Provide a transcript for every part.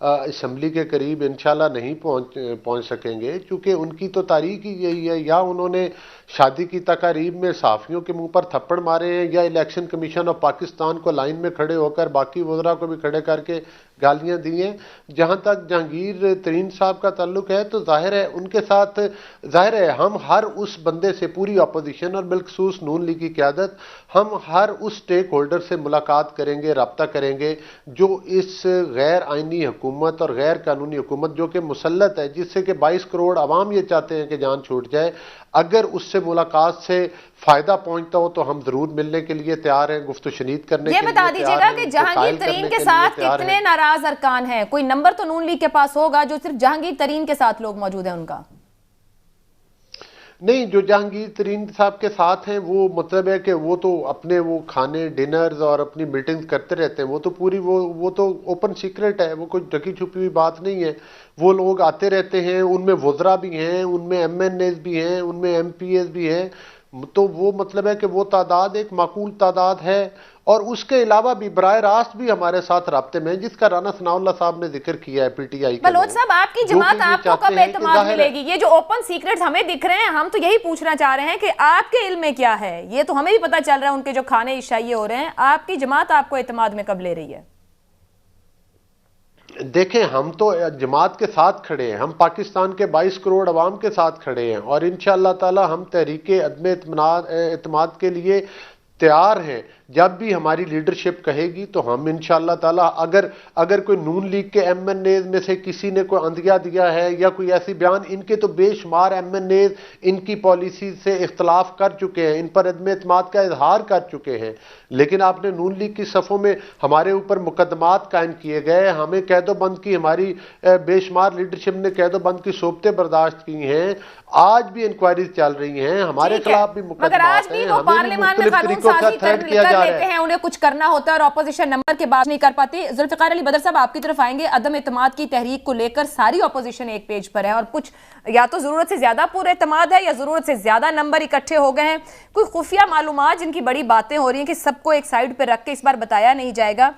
Assembly کے قریب انشاءاللہ نہیں پہنچ سکیں گے، چونکہ ان کی تو تاریخ ہی یہی ہے، یا انہوں نے شادی کی تقاریب میں صحافیوں کے منہ پر تھپڑ مارے ہیں، یا الیکشن کمیشن آف پاکستان کو لائن میں کھڑے ہو کر باقی وزراء کو بھی کھڑے کر کے گالیاں دی ہیں۔ جہاں تک جہانگیر ترین صاحب کا تعلق ہے تو ظاہر ہے ان کے ساتھ ہم ہر اس بندے سے، پوری اپوزیشن اور بالخصوص نون لیگ کی قیادت، ہم ہر اس سٹیک ہولڈر سے ملاقات کریں گے، رابطہ کریں گے جو اس غیر آئینی حکومت اور غیر قانونی حکومت جو کہ مسلط ہے، جس سے کہ 22 کروڑ عوام یہ چاہتے ہیں کہ جان چھوٹ جائے، اگر اس سے ملاقات سے فائدہ پہنچتا ہو تو ہم ضرور ملنے کے لیے تیار ہیں، گفت و شنید کرنے کے لیے تیار ہیں۔ یہ بتا دیجیے گا کہ جہانگیر ترین کے ساتھ کتنے ناراض ارکان ہیں؟ کوئی نمبر تو نون لیگ کے پاس ہوگا جو صرف جہانگیر ترین کے ساتھ لوگ موجود ہیں ان کا؟ نہیں، جو جہانگیر ترین صاحب کے ساتھ ہیں وہ مطلب ہے کہ وہ تو اپنے وہ کھانے ڈنرز اور اپنی میٹنگز کرتے رہتے ہیں، وہ تو پوری وہ تو اوپن سیکرٹ ہے، وہ کوئی ڈھکی چھپی ہوئی بات نہیں ہے۔ وہ لوگ آتے رہتے ہیں، ان میں وزراء بھی ہیں، ان میں ایم این ایز بھی ہیں، ان میں ایم پی ایز بھی ہیں، تو وہ مطلب ہے کہ وہ تعداد ایک معقول تعداد ہے۔ اور اس کے علاوہ بھی براہ راست بھی ہمارے ساتھ رابطے میں، جس کا رانا ثناء اللہ صاحب نے ذکر کیا ہے پی ٹی آئی کے، بلوچ صاحب آپ کی جماعت آپ کو کب اعتماد ملے گی؟ یہ جو اوپن سیکرٹس ہمیں دکھ رہے ہیں، ہم تو یہی پوچھنا چاہ رہے ہیں کہ آپ کے علم میں کیا ہے؟ یہ تو ہمیں بھی پتہ چل رہا ہے ان کے جو کھانے عشائیے ہو رہے ہیں، آپ کی جماعت آپ کو اعتماد میں کب لے رہی ہے؟ دیکھیں، ہم تو جماعت کے ساتھ کھڑے ہیں، ہم پاکستان کے 22 کروڑ عوام کے ساتھ کھڑے ہیں، اور انشاءاللہ تعالی ہم تحریک عدم اعتماد کے لیے تیار ہیں۔ جب بھی ہماری لیڈرشپ کہے گی تو ہم انشاءاللہ تعالی اگر کوئی نون لیگ کے ایم این ایز میں سے کسی نے کوئی اندیا دیا ہے یا کوئی ایسی بیان، ان کے تو بے شمار ایم این ایز ان کی پالیسیز سے اختلاف کر چکے ہیں، ان پر عدم اعتماد کا اظہار کر چکے ہیں، لیکن آپ نے نون لیگ کی صفوں میں ہمارے اوپر مقدمات قائم کیے گئے، ہمیں قید و بند کی، ہماری بے شمار لیڈرشپ نے قید و بند کی صوبتیں برداشت کی ہیں، آج بھی انکوائریز چل رہی ہیں، ہمارے خلاف بھی مقدمات ہیں، ہمیں بھی مختلف طریقوں کا تھریٹ کیا جا رہا ہے۔ انہیں کچھ کرنا ہوتا ہے اور اپوزیشن نمبر کے بعد نہیں کر پاتی۔ ذوالفقار علی بدر صاحب آپ کی طرف آئیں گے۔ عدم اعتماد کی تحریک کو لے کر ساری اپوزیشن ایک پیج پر ہے، اور کچھ یا تو ضرورت سے زیادہ پورا اعتماد ہے یا ضرورت سے زیادہ نمبر اکٹھے ہو گئے ہیں۔ کوئی خفیہ معلومات جن کی بڑی باتیں ہو رہی ہیں کہ سب کو ایک سائیڈ پہ رکھ کے اس بار بتایا نہیں جائے گا،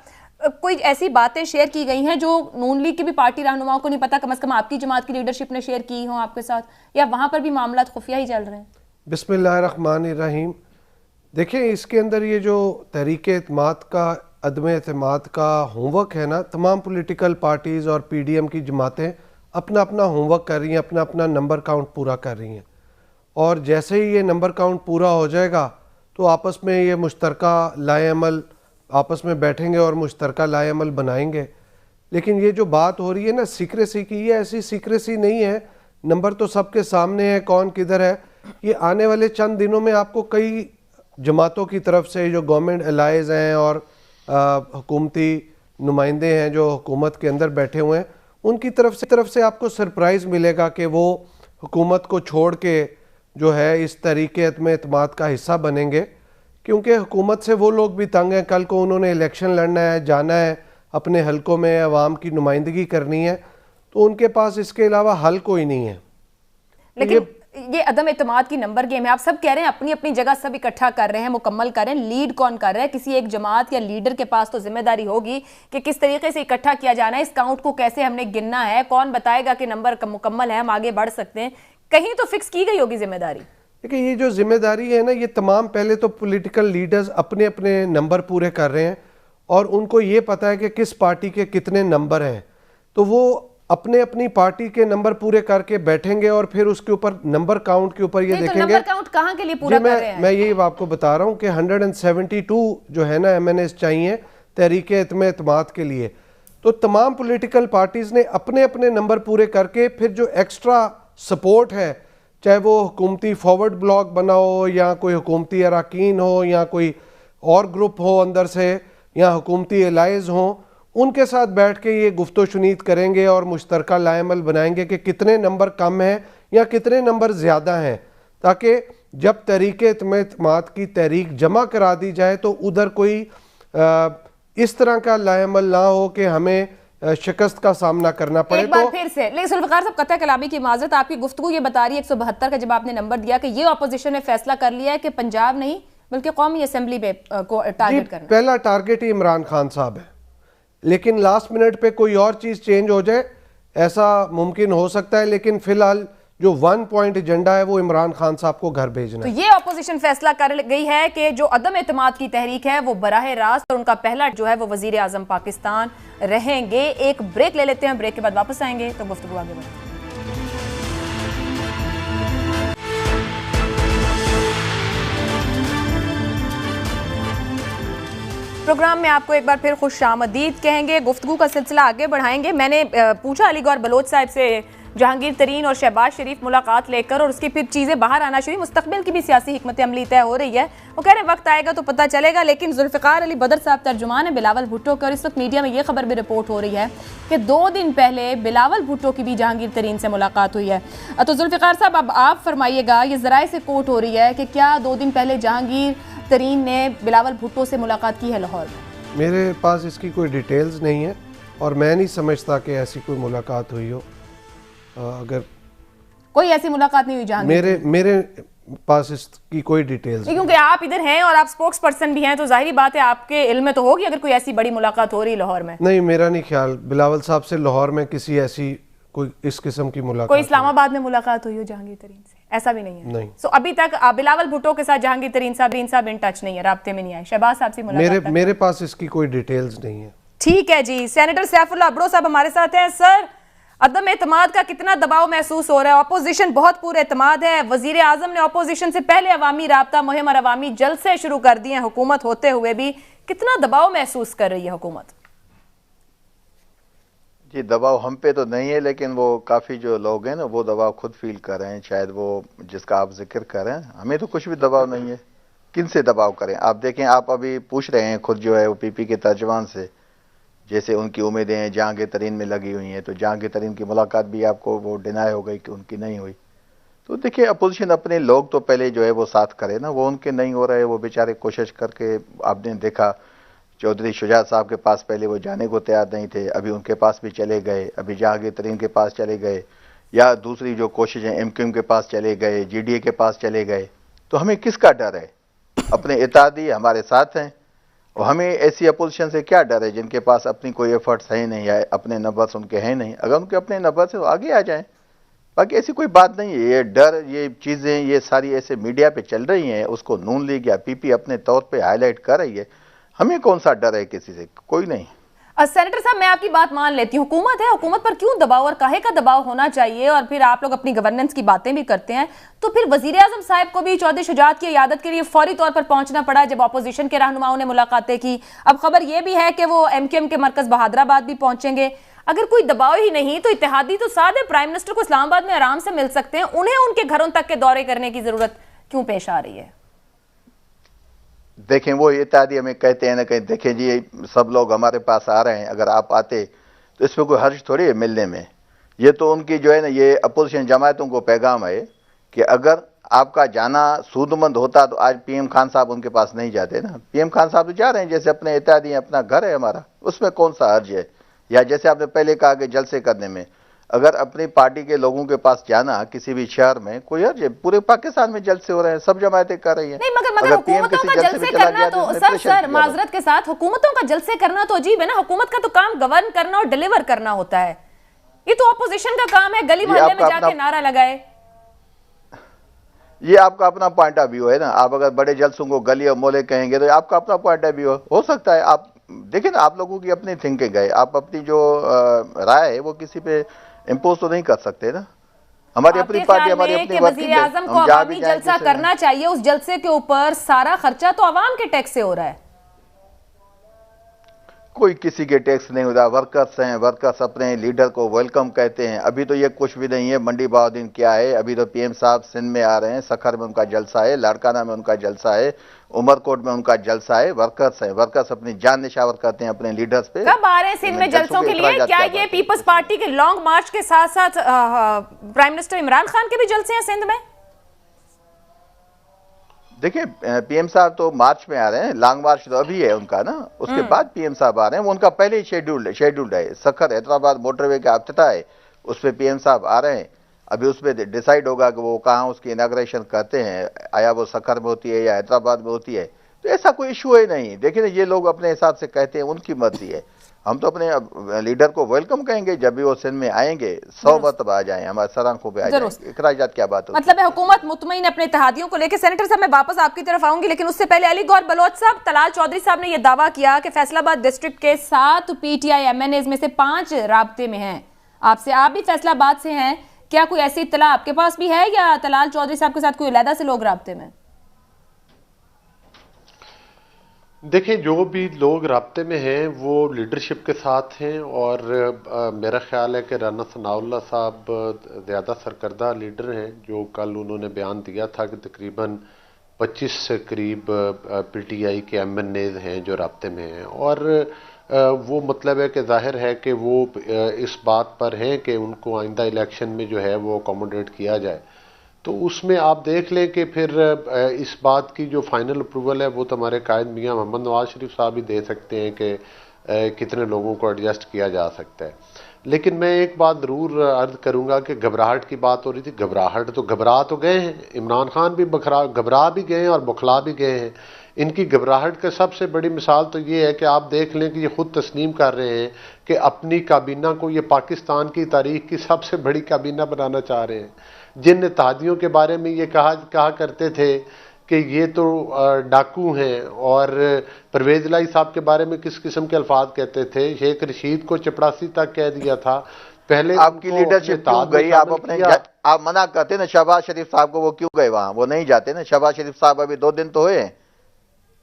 کوئی ایسی باتیں شیئر کی گئی ہیں جو نون لیگ کی بھی پارٹی رہنماؤں کو نہیں پتا، کم از کم آپ کی جماعت کی لیڈرشپ نے شیئر کی ہوں آپ کے ساتھ، یا وہاں پر بھی معاملات خفیہ ہی چل رہے ہیں؟ بسم اللہ الرحمن الرحیم۔ دیکھیں، اس کے اندر یہ جو تحریک اعتماد کا عدم اعتماد کا ہوم ورک ہے نا، تمام پولیٹیکل پارٹیز اور پی ڈی ایم کی جماعتیں اپنا اپنا ہوم ورک کر رہی ہیں، اپنا اپنا نمبر کاؤنٹ پورا کر رہی ہیں، اور جیسے ہی یہ نمبر کاؤنٹ پورا ہو جائے گا تو آپس میں یہ مشترکہ لائے عمل آپس میں بیٹھیں گے اور مشترکہ لائے عمل بنائیں گے۔ لیکن یہ جو بات ہو رہی ہے نا سیکریسی کی، یہ ایسی سیکریسی نہیں ہے، نمبر تو سب کے سامنے ہے، کون کدھر ہے۔ یہ آنے والے چند دنوں میں آپ کو کئی جماعتوں کی طرف سے جو گورنمنٹ الائز ہیں اور حکومتی نمائندے ہیں جو حکومت کے اندر بیٹھے ہوئے ہیں، ان کی طرف سے آپ کو سرپرائز ملے گا کہ وہ حکومت کو چھوڑ کے جو ہے اس تحریک عدم اعتماد کا حصہ بنیں گے، کیونکہ حکومت سے وہ لوگ بھی تنگ ہیں، کل کو انہوں نے الیکشن لڑنا ہے، جانا ہے، اپنے حلقوں میں عوام کی نمائندگی کرنی ہے، تو ان کے پاس اس کے علاوہ حل کوئی نہیں ہے۔ لیکن یہ عدم اعتماد کی نمبر گیم ہے، آپ سب کہہ رہے ہیں اپنی اپنی جگہ سب اکٹھا کر رہے ہیں، مکمل کر رہے ہیں، لیڈ کون کر رہا ہے؟ کسی ایک جماعت یا لیڈر کے پاس تو ذمہ داری ہوگی کہ کس طریقے سے اکٹھا کیا جانا ہے، اس کاؤنٹ کو کیسے ہم نے گننا ہے، کون بتائے گا کہ نمبر مکمل ہے، ہم آگے بڑھ سکتے ہیں، کہیں تو فکس کی گئی ہوگی ذمہ داری۔ دیکھیں، یہ جو ذمہ داری ہے نا، یہ تمام پہلے تو پولیٹیکل لیڈرز اپنے اپنے نمبر پورے کر رہے ہیں، اور ان کو یہ پتہ ہے کہ کس پارٹی کے کتنے نمبر ہیں، تو وہ اپنے اپنی پارٹی کے نمبر پورے کر کے بیٹھیں گے، اور پھر اس کے اوپر نمبر کاؤنٹ کے اوپر یہ دیکھیں گے۔ نمبر کاؤنٹ کہاں کے لیے پورا کر رہے ہیں؟ میں یہی آپ کو بتا رہا ہوں کہ 172 جو ہے نا ایم این ایز چاہیے تحریک عدم اعتماد کے لیے، تو تمام پولیٹیکل پارٹیز نے اپنے اپنے نمبر پورے کر کے پھر جو ایکسٹرا سپورٹ ہے، چاہے وہ حکومتی فارورڈ بلاک بنا ہو یا کوئی حکومتی اراکین ہو یا کوئی اور گروپ ہو اندر سے یا حکومتی الائز ہوں، ان کے ساتھ بیٹھ کے یہ گفت و شنید کریں گے اور مشترکہ لائے عمل بنائیں گے کہ کتنے نمبر کم ہیں یا کتنے نمبر زیادہ ہیں، تاکہ جب تحریک عدم اعتماد کی تحریک جمع کرا دی جائے تو ادھر کوئی اس طرح کا لائے عمل نہ ہو کہ ہمیں شکست کا سامنا کرنا پڑے۔ ایک بار پھر سے لیکن ذوالفقار صاحب، قطع کلامی کی معذرت، آپ کی گفتگو یہ بتا رہی ہے 172 کا جب آپ نے نمبر دیا کہ یہ اپوزیشن نے فیصلہ کر لیا ہے کہ پنجاب نہیں بلکہ قومی اسمبلی کو ٹارگٹ کرنا ہے۔ پہلا ٹارگٹ ہی عمران خان صاحب ہے، لیکن لاسٹ منٹ پہ کوئی اور چیز چینج ہو جائے ایسا ممکن ہو سکتا ہے، لیکن فی الحال جو 1 پوائنٹ ایجنڈا ہے وہ عمران خان صاحب کو گھر بھیجنا ہے۔ تو یہ اپوزیشن فیصلہ کر گئی ہے کہ جو عدم اعتماد کی تحریک ہے وہ براہ راست، اور ان کا پہلا جو ہے وہ وزیر اعظم پاکستان رہیں گے۔ ایک بریک لے لیتے ہیں، بریک کے بعد واپس آئیں گے تو گفتگو آگے بڑھیں گے۔ پروگرام میں آپ کو ایک بار پھر خوش آمدید کہیں گے، گفتگو کا سلسلہ آگے بڑھائیں گے۔ میں نے پوچھا علی گور بلوچ صاحب سے جہانگیر ترین اور شہباز شریف ملاقات لے کر، اور اس کی پھر چیزیں باہر آنا شروع، مستقبل کی بھی سیاسی حکمت عملی طے ہو رہی ہے۔ وہ کہہ رہے ہیں وقت آئے گا تو پتہ چلے گا، لیکن ذوالفقار علی بدر صاحب ترجمان ہیں بلاول بھٹو کے، اور اس وقت میڈیا میں یہ خبر بھی رپورٹ ہو رہی ہے کہ 2 دن پہلے بلاول بھٹو کی بھی جہانگیر ترین سے ملاقات ہوئی ہے۔ تو ذوالفقار صاحب اب آپ فرمائیے گا، یہ ذرائع سے کوٹ ہو رہی ہے کہ کیا 2 دن پہلے جہانگیر ترین نے بلاول بھٹو سے ملاقات کی ہے لاہور میں؟ میرے پاس اس کی کوئی ڈیٹیلز نہیں ہے، اور میں نہیں سمجھتا کہ ایسی کوئی ملاقات ہوئی ہو۔ اگر کوئی ایسی ملاقات نہیں ہوئی جہانگیر؟ میرے پاس اس کی کوئی ڈیٹیلز نہیں، کیونکہ آپ ادھر ہیں اور آپ سپوکس پرسن بھی ہیں، تو ظاہری بات ہے آپ کے علم میں تو ہوگی اگر کوئی ایسی بڑی ملاقات ہو رہی لاہور میں۔ نہیں، میرا نہیں خیال بلاول صاحب سے لاہور میں کسی ایسی کوئی اس قسم کی ملاقات۔ کوئی اسلام آباد میں ملاقات ہوئی ہو جہانگیر ترین سے؟ ایسا بھی نہیں ہے؟ نہیں۔ سو ابھی تک بلاول بھٹو کے ساتھ جہانگیر ترین صاحب ان ٹچ نہیں ہے، رابطے میں نہیں آئے؟ شہباز صاحب سے ملاقات میرے پاس اس کی کوئی ڈیٹیلز نہیں ہے۔ ٹھیک ہے جی، سینیٹر سیف اللہ ابڑو صاحب ہمارے ساتھ ہیں۔ سر، عدم اعتماد کا کتنا دباؤ محسوس ہو رہا ہے؟ اپوزیشن بہت پور اعتماد ہے، وزیر اعظم نے اپوزیشن سے پہلے عوامی رابطہ مہم اور عوامی جلسے شروع کر دیے ہیں، حکومت ہوتے ہوئے بھی کتنا دباؤ محسوس کر رہی ہے حکومت؟ جی دباؤ ہم پہ تو نہیں ہے، لیکن وہ کافی جو لوگ ہیں نا وہ دباؤ خود فیل کر رہے ہیں، شاید وہ جس کا آپ ذکر کر رہے ہیں۔ ہمیں تو کچھ بھی دباؤ نہیں ہے، کن سے دباؤ کریں؟ آپ دیکھیں، آپ ابھی پوچھ رہے ہیں خود جو ہے وہ پی پی کے ترجمان سے، جیسے ان کی امیدیں جہانگیر ترین میں لگی ہوئی ہیں، تو جہانگیر ترین کی ملاقات بھی آپ کو وہ ڈینائی ہو گئی کہ ان کی نہیں ہوئی۔ تو دیکھیں اپوزیشن اپنے لوگ تو پہلے جو ہے وہ ساتھ کرے نا، وہ ان کے نہیں ہو رہے، وہ بیچارے کوشش کر کے، آپ نے دیکھا چودھری شجاعت صاحب کے پاس پہلے وہ جانے کو تیار نہیں تھے، ابھی ان کے پاس بھی چلے گئے، ابھی جہانگیر ترین کے پاس چلے گئے، یا دوسری جو کوششیں ایم کیو ایم کے پاس چلے گئے، جی ڈی اے کے پاس چلے گئے۔ تو ہمیں کس کا ڈر ہے؟ اپنے اتحادی ہمارے ساتھ ہیں، اور ہمیں ایسی اپوزیشن سے کیا ڈر ہے جن کے پاس اپنی کوئی ایفرٹس ہیں نہیں، یا اپنے نمبرس ان کے ہیں نہیں؟ اگر ان کے اپنے نمبرس ہیں تو آگے آ جائیں، باقی ایسی کوئی بات نہیں ہے۔ یہ ڈر، یہ چیزیں، یہ ساری ایسے میڈیا پہ چل رہی ہیں، اس کو نون لیگ یا پی پی اپنے طور پہ ہائی لائٹ کر رہی ہے، ہمیں کون سا ڈر ہے کسی سے؟ کوئی نہیں۔ سینیٹر صاحب میں آپ کی بات مان لیتی ہوں، حکومت ہے، حکومت پر کیوں دباؤ اور کاہے کا دباؤ ہونا چاہیے؟ اور پھر آپ لوگ اپنی گورننس کی باتیں بھی کرتے ہیں، تو پھر وزیر اعظم صاحب کو بھی چودھری شجاعت کی عیادت کے لیے فوری طور پر پہنچنا پڑا جب اپوزیشن کے رہنماؤں نے ملاقاتیں کی۔ اب خبر یہ بھی ہے کہ وہ ایم کیو ایم کے مرکز بہادرآباد بھی پہنچیں گے۔ اگر کوئی دباؤ ہی نہیں تو اتحادی تو ساتھ ہے، پرائم منسٹر کو اسلام آباد میں آرام سے مل سکتے ہیں، انہیں ان کے گھروں تک کے دورے کرنے کی ضرورت کیوں پیش آ رہی ہے؟ دیکھیں وہ اتحادی ہمیں کہتے ہیں نا کہ دیکھیں جی سب لوگ ہمارے پاس آ رہے ہیں، اگر آپ آتے تو اس میں کوئی حرج تھوڑی ہے ملنے میں۔ یہ تو ان کی جو ہے نا، یہ اپوزیشن جماعتوں کو پیغام ہے کہ اگر آپ کا جانا سود مند ہوتا تو آج پی ایم خان صاحب ان کے پاس نہیں جاتے نا۔ پی ایم خان صاحب تو جا رہے ہیں، جیسے اپنے اتحادی ہیں، اپنا گھر ہے ہمارا، اس میں کون سا حرج ہے؟ یا جیسے آپ نے پہلے کہا کہ جلسے کرنے میں، اگر اپنی پارٹی کے لوگوں کے پاس جانا کسی بھی شہر میں، کوئی حرج ہے؟ پورے پاکستان میں جلسے ہو رہے ہیں، سب جماعتیں کر رہی ہیں۔ نہیں مگر حکومتوں کا جلسے کرنا تو سر معذرت کے ساتھ حکومتوں کا جلسے کرنا تو عجیب ہے نا، حکومت کا تو کام گورن کرنا اور ڈیلیور کرنا ہوتا ہے، یہ تو اپوزیشن کا کام ہے گلی محلے میں جا کے نعرہ لگائے۔ یہ آپ کا اپنا پوائنٹ آف ویو ہے نا، آپ اگر بڑے جلسوں کو گلی اور مولے کہیں گے تو آپ کا اپنا پوائنٹ آف ویو ہو سکتا ہے۔ آپ دیکھیں نا، آپ لوگوں کی اپنی تھنکنگ ہے، آپ اپنی جو رائے ہے وہ کسی پہ امپوز تو نہیں کر سکتے نا۔ ہماری اپنی پارٹی، ہماری اپنی وزیر اعظم کو عوامی جلسہ کرنا چاہیے، اس جلسے کے اوپر سارا خرچہ تو عوام کے ٹیکس سے ہو رہا ہے۔ کوئی کسی کے ٹیکس نہیں ہوتا، ورکرز ہیں، ورکرز اپنے لیڈر کو ویلکم کہتے ہیں۔ ابھی تو یہ کچھ بھی نہیں ہے، منڈی بہادین کیا ہے، ابھی تو پی ایم صاحب سندھ میں آ رہے ہیں، سکھر میں ان کا جلسہ ہے، لاڑکانہ میں ان کا جلسہ ہے، عمر کوٹ میں ان کا جلسہ ہے۔ ورکرز ہیں، ورکرز اپنی جان نشاور کرتے ہیں اپنے لیڈرز پہ۔ کب آ رہے ہیں سندھ میں جلسوں کے لیے؟ کیا یہ پیپلز پارٹی کے لانگ مارچ کے ساتھ ساتھ پرائم منسٹر عمران خان کے بھی جلسے ہیں سندھ میں؟ دیکھیں پی ایم صاحب تو مارچ میں آ رہے ہیں، لانگ مارچ تو ابھی ہے ان کا نا، اس کے بعد پی ایم صاحب آ رہے ہیں، وہ ان کا پہلے ہی شیڈیولڈ ہے۔ سکھر حیدرآباد موٹر وے کا افتتاح ہے، اس پہ پی ایم صاحب آ رہے ہیں۔ ابھی اس پہ ڈیسائیڈ ہوگا کہ وہ کہاں اس کی اناگریشن کرتے ہیں، آیا وہ سکھر میں ہوتی ہے یا حیدرآباد میں ہوتی ہے، تو ایسا کوئی ایشو ہے نہیں۔ دیکھیں یہ لوگ اپنے حساب سے کہتے ہیں، ان کی مرضی ہے۔ ہم تو اپنے لیڈر کو ویلکم کہیں گے جب بھی وہ سندھ میں آئیں گے 100 مرتبہ آ جائیں, ہمارے سر آنکھوں پہ آ جائیں. اخراجات کیا بات ہوتی ہے؟ مطلب ہے حکومت مطمئن اپنے اتحادیوں کو لے کے. سینیٹر صاحب میں واپس آپ کی طرف آؤں گی, لیکن اس سے پہلے علی گور بلوچ صاحب, طلال چودھری صاحب نے یہ دعویٰ کیا کہ فیصل آباد ڈسٹرکٹ کے 7 PTI MNAs میں سے 5 رابطے میں ہیں آپ سے. آپ بھی فیصل آباد سے ہیں, کیا کوئی ایسی اطلاع آپ کے پاس بھی ہے یا طلال چودھری صاحب کے ساتھ کوئی علیحدہ سے لوگ رابطے میں؟ دیکھیں, جو بھی لوگ رابطے میں ہیں وہ لیڈرشپ کے ساتھ ہیں, اور میرا خیال ہے کہ رانا ثناء اللہ صاحب زیادہ سرکردہ لیڈر ہیں. جو کل انہوں نے بیان دیا تھا کہ تقریباً 25 سے قریب PTI کے MNAs ہیں جو رابطے میں ہیں, اور وہ مطلب ہے کہ ظاہر ہے کہ وہ اس بات پر ہیں کہ ان کو آئندہ الیکشن میں جو ہے وہ اکوموڈیٹ کیا جائے. تو اس میں آپ دیکھ لیں کہ پھر اس بات کی جو فائنل اپروول ہے وہ تو ہمارے قائد میاں محمد نواز شریف صاحب ہی دے سکتے ہیں کہ کتنے لوگوں کو ایڈجسٹ کیا جا سکتا ہے. لیکن میں ایک بات ضرور عرض کروں گا کہ گھبراہٹ کی بات ہو رہی تھی, گھبرا تو گئے ہیں, عمران خان بھی گھبرا بھی گئے ہیں اور بخلا بھی گئے ہیں. ان کی گھبراہٹ کا سب سے بڑی مثال تو یہ ہے کہ آپ دیکھ لیں کہ یہ خود تسلیم کر رہے ہیں کہ اپنی کابینہ کو یہ پاکستان کی تاریخ کی سب سے بڑی کابینہ بنانا چاہ رہے ہیں. جن اتحادیوں کے بارے میں یہ کہا کرتے تھے کہ یہ تو ڈاکو ہیں, اور پرویز الہی صاحب کے بارے میں کس قسم کے الفاظ کہتے تھے, شیخ رشید کو چپڑاسی تک کہہ دیا تھا. پہلے آپ کی لیڈرشپ کیوں گئی؟ آپ اپنے آپ منع کرتے نا شہباز شریف صاحب کو, وہ کیوں گئے وہاں؟ وہ نہیں جاتے نا. شہباز شریف صاحب ابھی 2 دن تو ہوئے ہیں,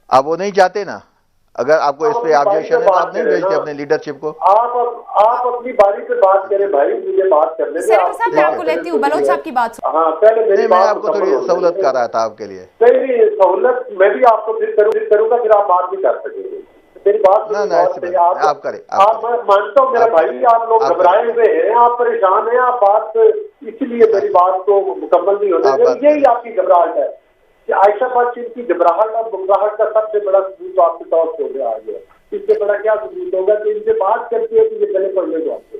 اب وہ نہیں جاتے نا. اگر آپ کو اس پہ آبجیکشن ہے تو آپ نہیں بھیجتے اپنے لیڈرشپ کو. آپ اپنی باری پہ بات کریں بھائی, مجھے بات کرنے میں. سینیٹر صاحب میں آپ کو لیتی ہوں, بلوچ صاحب کی بات. ہاں پہلے میری میں آپ کو تھوڑی سہولت کر رہا تھا آپ کے لیے. نہیں, سہولت میں بھی آپ کو پھر کروں گا, پھر آپ بات بھی کر سکیں گے. میری بات آپ کریں. آپ مانتا ہوں میرا بھائی, آپ لوگ گھبرائے ہوئے ہیں, آپ پریشان ہیں, آپ بات اسی لیے میری بات کو مکمل نہیں ہونے دیں. یہی آپ کی گھبراہٹ ہے کہ عائشہ بچ کی گھبراہٹ اور بخلاہٹ کا سب سے بڑا ثبوت آپ کے طور پہ ہو گیا آگے. اس سے بڑا کیا ثبوت ہوگا کہ ان سے بات کرتے ہیں کہ یہ گلے پڑنے کو آپ.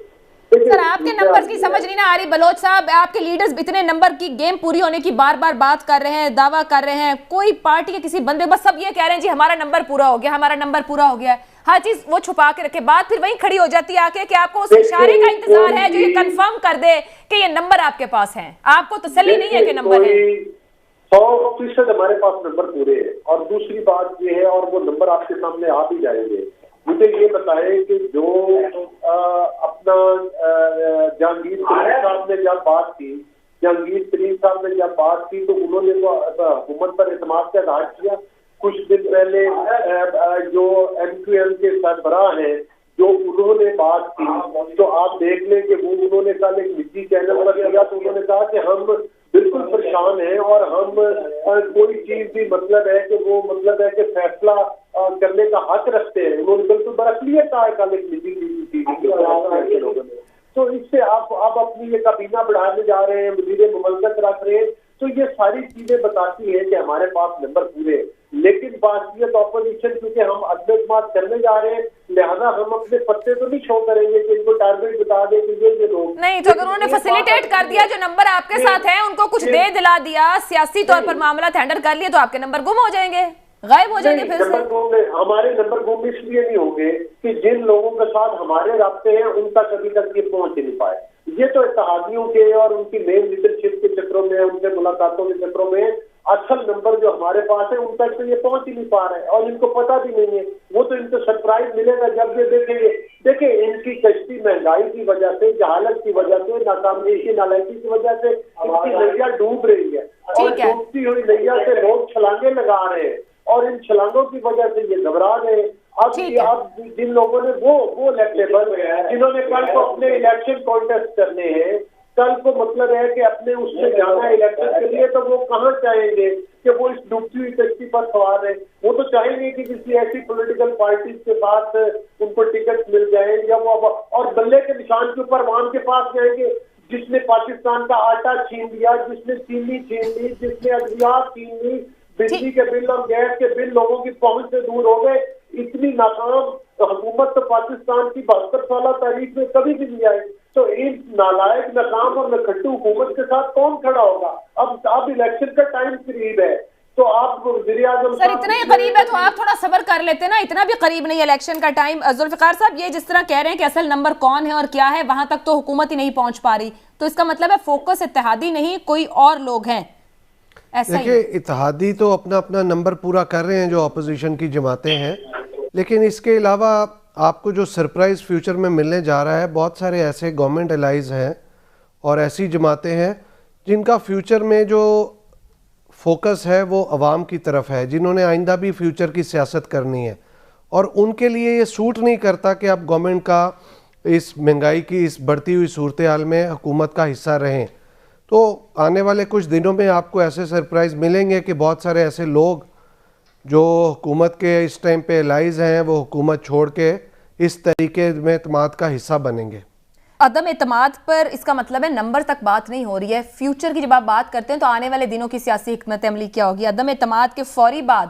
سر آپ کے نمبر کی سمجھ نہیں نہ آ رہی بلوچ صاحب, آپ کے لیڈرز اتنے نمبر کی گیم پوری ہونے کی بار بار بات کر رہے ہیں, دعویٰ کر رہے ہیں, کوئی پارٹی کے کسی بندے بس سب یہ کہہ رہے ہیں جی ہمارا نمبر پورا ہو گیا, ہمارا نمبر پورا ہو گیا ہے. ہر چیز وہ چھپا کے رکھے, بات پھر وہیں کھڑی ہو جاتی ہے آ کے کہ آپ کو اس اشارے کا انتظار ہے جو یہ کنفرم کر دے کہ یہ نمبر آپ کے پاس ہیں. آپ کو تسلی نہیں ہے کہ نمبر ہے. 100% ہمارے پاس نمبر پورے ہیں. اور دوسری بات یہ ہے, اور وہ نمبر آپ کے سامنے آپ ہی جائیں گے. مجھے یہ بتائیں کہ جو اپنا جہانگیر ترین صاحب نے جب بات کی, تو انہوں نے تو حکومت پر اعتماد کا اظہار کیا. کچھ دن پہلے جو MQM کے سربراہ ہیں جو انہوں نے بات کی, تو آپ دیکھ لیں کہ وہ انہوں نے کل ایک نجی چینل پر کیا, تو انہوں نے کہا کہ ہم بالکل پریشان ہیں اور ہم کوئی چیز بھی مطلب ہے کہ وہ مطلب ہے کہ فیصلہ کرنے کا حق رکھتے ہیں. انہوں نے بالکل برعکلیت کہا ہے کل ایک نجی ٹی وی. تو اس سے آپ اپنی یہ کابینہ بڑھانے جا رہے ہیں, وزیر مملکت رکھ رہے ہیں, تو یہ ساری چیزیں بتاتی ہیں کہ ہمارے پاس نمبر پورے ہیں. لیکن باسیت اپوزیشن کیونکہ ہم عدم اعتماد کرنے جا رہے ہیں, لہذا ہم اپنے پتے تو نہیں شو کریں گے کہ ان کو ٹارگیٹ بتا دیں کہ یہ لوگ نہیں. تو اگر انہوں نے فیسیلیٹیٹ کر دیا جو نمبر آپ کے ساتھ ہیں, ان کو کچھ دے دلا دیا, سیاسی طور پر معاملات ہینڈل کر لیے, تو آپ کے نمبر گم ہو جائیں گے, غائب ہو جائیں گے پھر سے. ہمارے نمبر گم اس لیے نہیں ہوں گے کہ جن لوگوں کے ساتھ ہمارے رابطے ہیں ان تک ابھی تک یہ پہنچ نہیں پائے. یہ تو اتحادیوں کے اور ان کی مین لیڈرشپ کے چکروں میں, ان کے ملاقاتوں کے چکروں میں اصل نمبر جو ہمارے پاس ہے ان تک تو یہ پہنچ ہی نہیں پا رہے, اور ان کو پتہ بھی نہیں ہے. وہ تو ان کو سرپرائز ملے گا جب یہ دیکھیں گے. دیکھیں ان کی کشتی مہنگائی کی وجہ سے, جہالت کی وجہ سے, ناکامی کی نالائکی کی وجہ سے ان کی نیا ڈوب رہی ہے, اور ڈوبتی ہوئی نیا سے لوگ چھلانگیں لگا رہے ہیں, اور ان چھلانگوں کی وجہ سے یہ گھبرا گئے. اب جن لوگوں نے وہ الیکٹیبل جنہوں نے کل کو اپنے الیکشن کانٹیسٹ کرنے ہیں, کل کو مطلب ہے کہ اپنے اس میں جانا ہے الیکشن کے لیے, تو وہ کہاں چاہیں گے کہ وہ اس ڈوبتی ہوئی کشتی پر سوار ہے. وہ تو چاہیں گے کہ کسی ایسی پولیٹیکل پارٹیز کے پاس ان کو ٹکٹ مل جائیں, یا وہ اور بلے کے نشان کے اوپر عوام کے پاس جائیں گے جس نے پاکستان کا آٹا چھین لیا, جس نے چینی چھین لی, جس نے ادویات چھین لی, بجلی کے بل اور گیس کے بل لوگوں کی پہنچ سے دور ہو گئے. اتنی ناکام حکومت تو پاکستان کی 72 سالہ تاریخ میں کبھی بھی نہیں آئی. تو ان نالائق, ناکام اور نکھٹو حکومت کے ساتھ کون کھڑا ہوگا؟ اب الیکشن کا ٹائم قریب ہے. تو آپ وزیراعظم سر اتنا ہی قریب ہے تو آپ تھوڑا صبر کر لیتے نا, اتنا بھی قریب نہیں الیکشن کا ٹائم. ذوالفقار صاحب, یہ جس طرح کہہ رہے ہیں کہ اصل نمبر کون ہے اور کیا ہے وہاں تک تو حکومت ہی نہیں پہنچ پا رہی, تو اس کا مطلب ہے فوکس اتحادی نہیں کوئی اور لوگ ہیں, ایسا ہی؟ دیکھیں اتحادی تو اپنا اپنا نمبر پورا کر رہے ہیں جو اپوزیشن کی جماعتیں ہیں, لیکن اس کے علاوہ آپ کو جو سرپرائز فیوچر میں ملنے جا رہا ہے, بہت سارے ایسے گورنمنٹ الائز ہیں اور ایسی جماعتیں ہیں جن کا فیوچر میں جو فوکس ہے وہ عوام کی طرف ہے, جنہوں نے آئندہ بھی فیوچر کی سیاست کرنی ہے, اور ان کے لیے یہ سوٹ نہیں کرتا کہ آپ گورنمنٹ کا اس مہنگائی کی اس بڑھتی ہوئی صورتحال میں حکومت کا حصہ رہیں. تو آنے والے کچھ دنوں میں آپ کو ایسے سرپرائز ملیں گے کہ بہت سارے ایسے لوگ جو حکومت کے اس ٹائم پہ الائز ہیں وہ حکومت چھوڑ کے اس طریقے میں اعتماد کا حصہ بنیں گے. عدم اعتماد پر اس کا مطلب ہے نمبر تک بات نہیں ہو رہی ہے, فیوچر کی جب آپ بات کرتے ہیں تو آنے والے دنوں کی سیاسی حکمت عملی کیا ہوگی, عدم اعتماد کے فوری بعد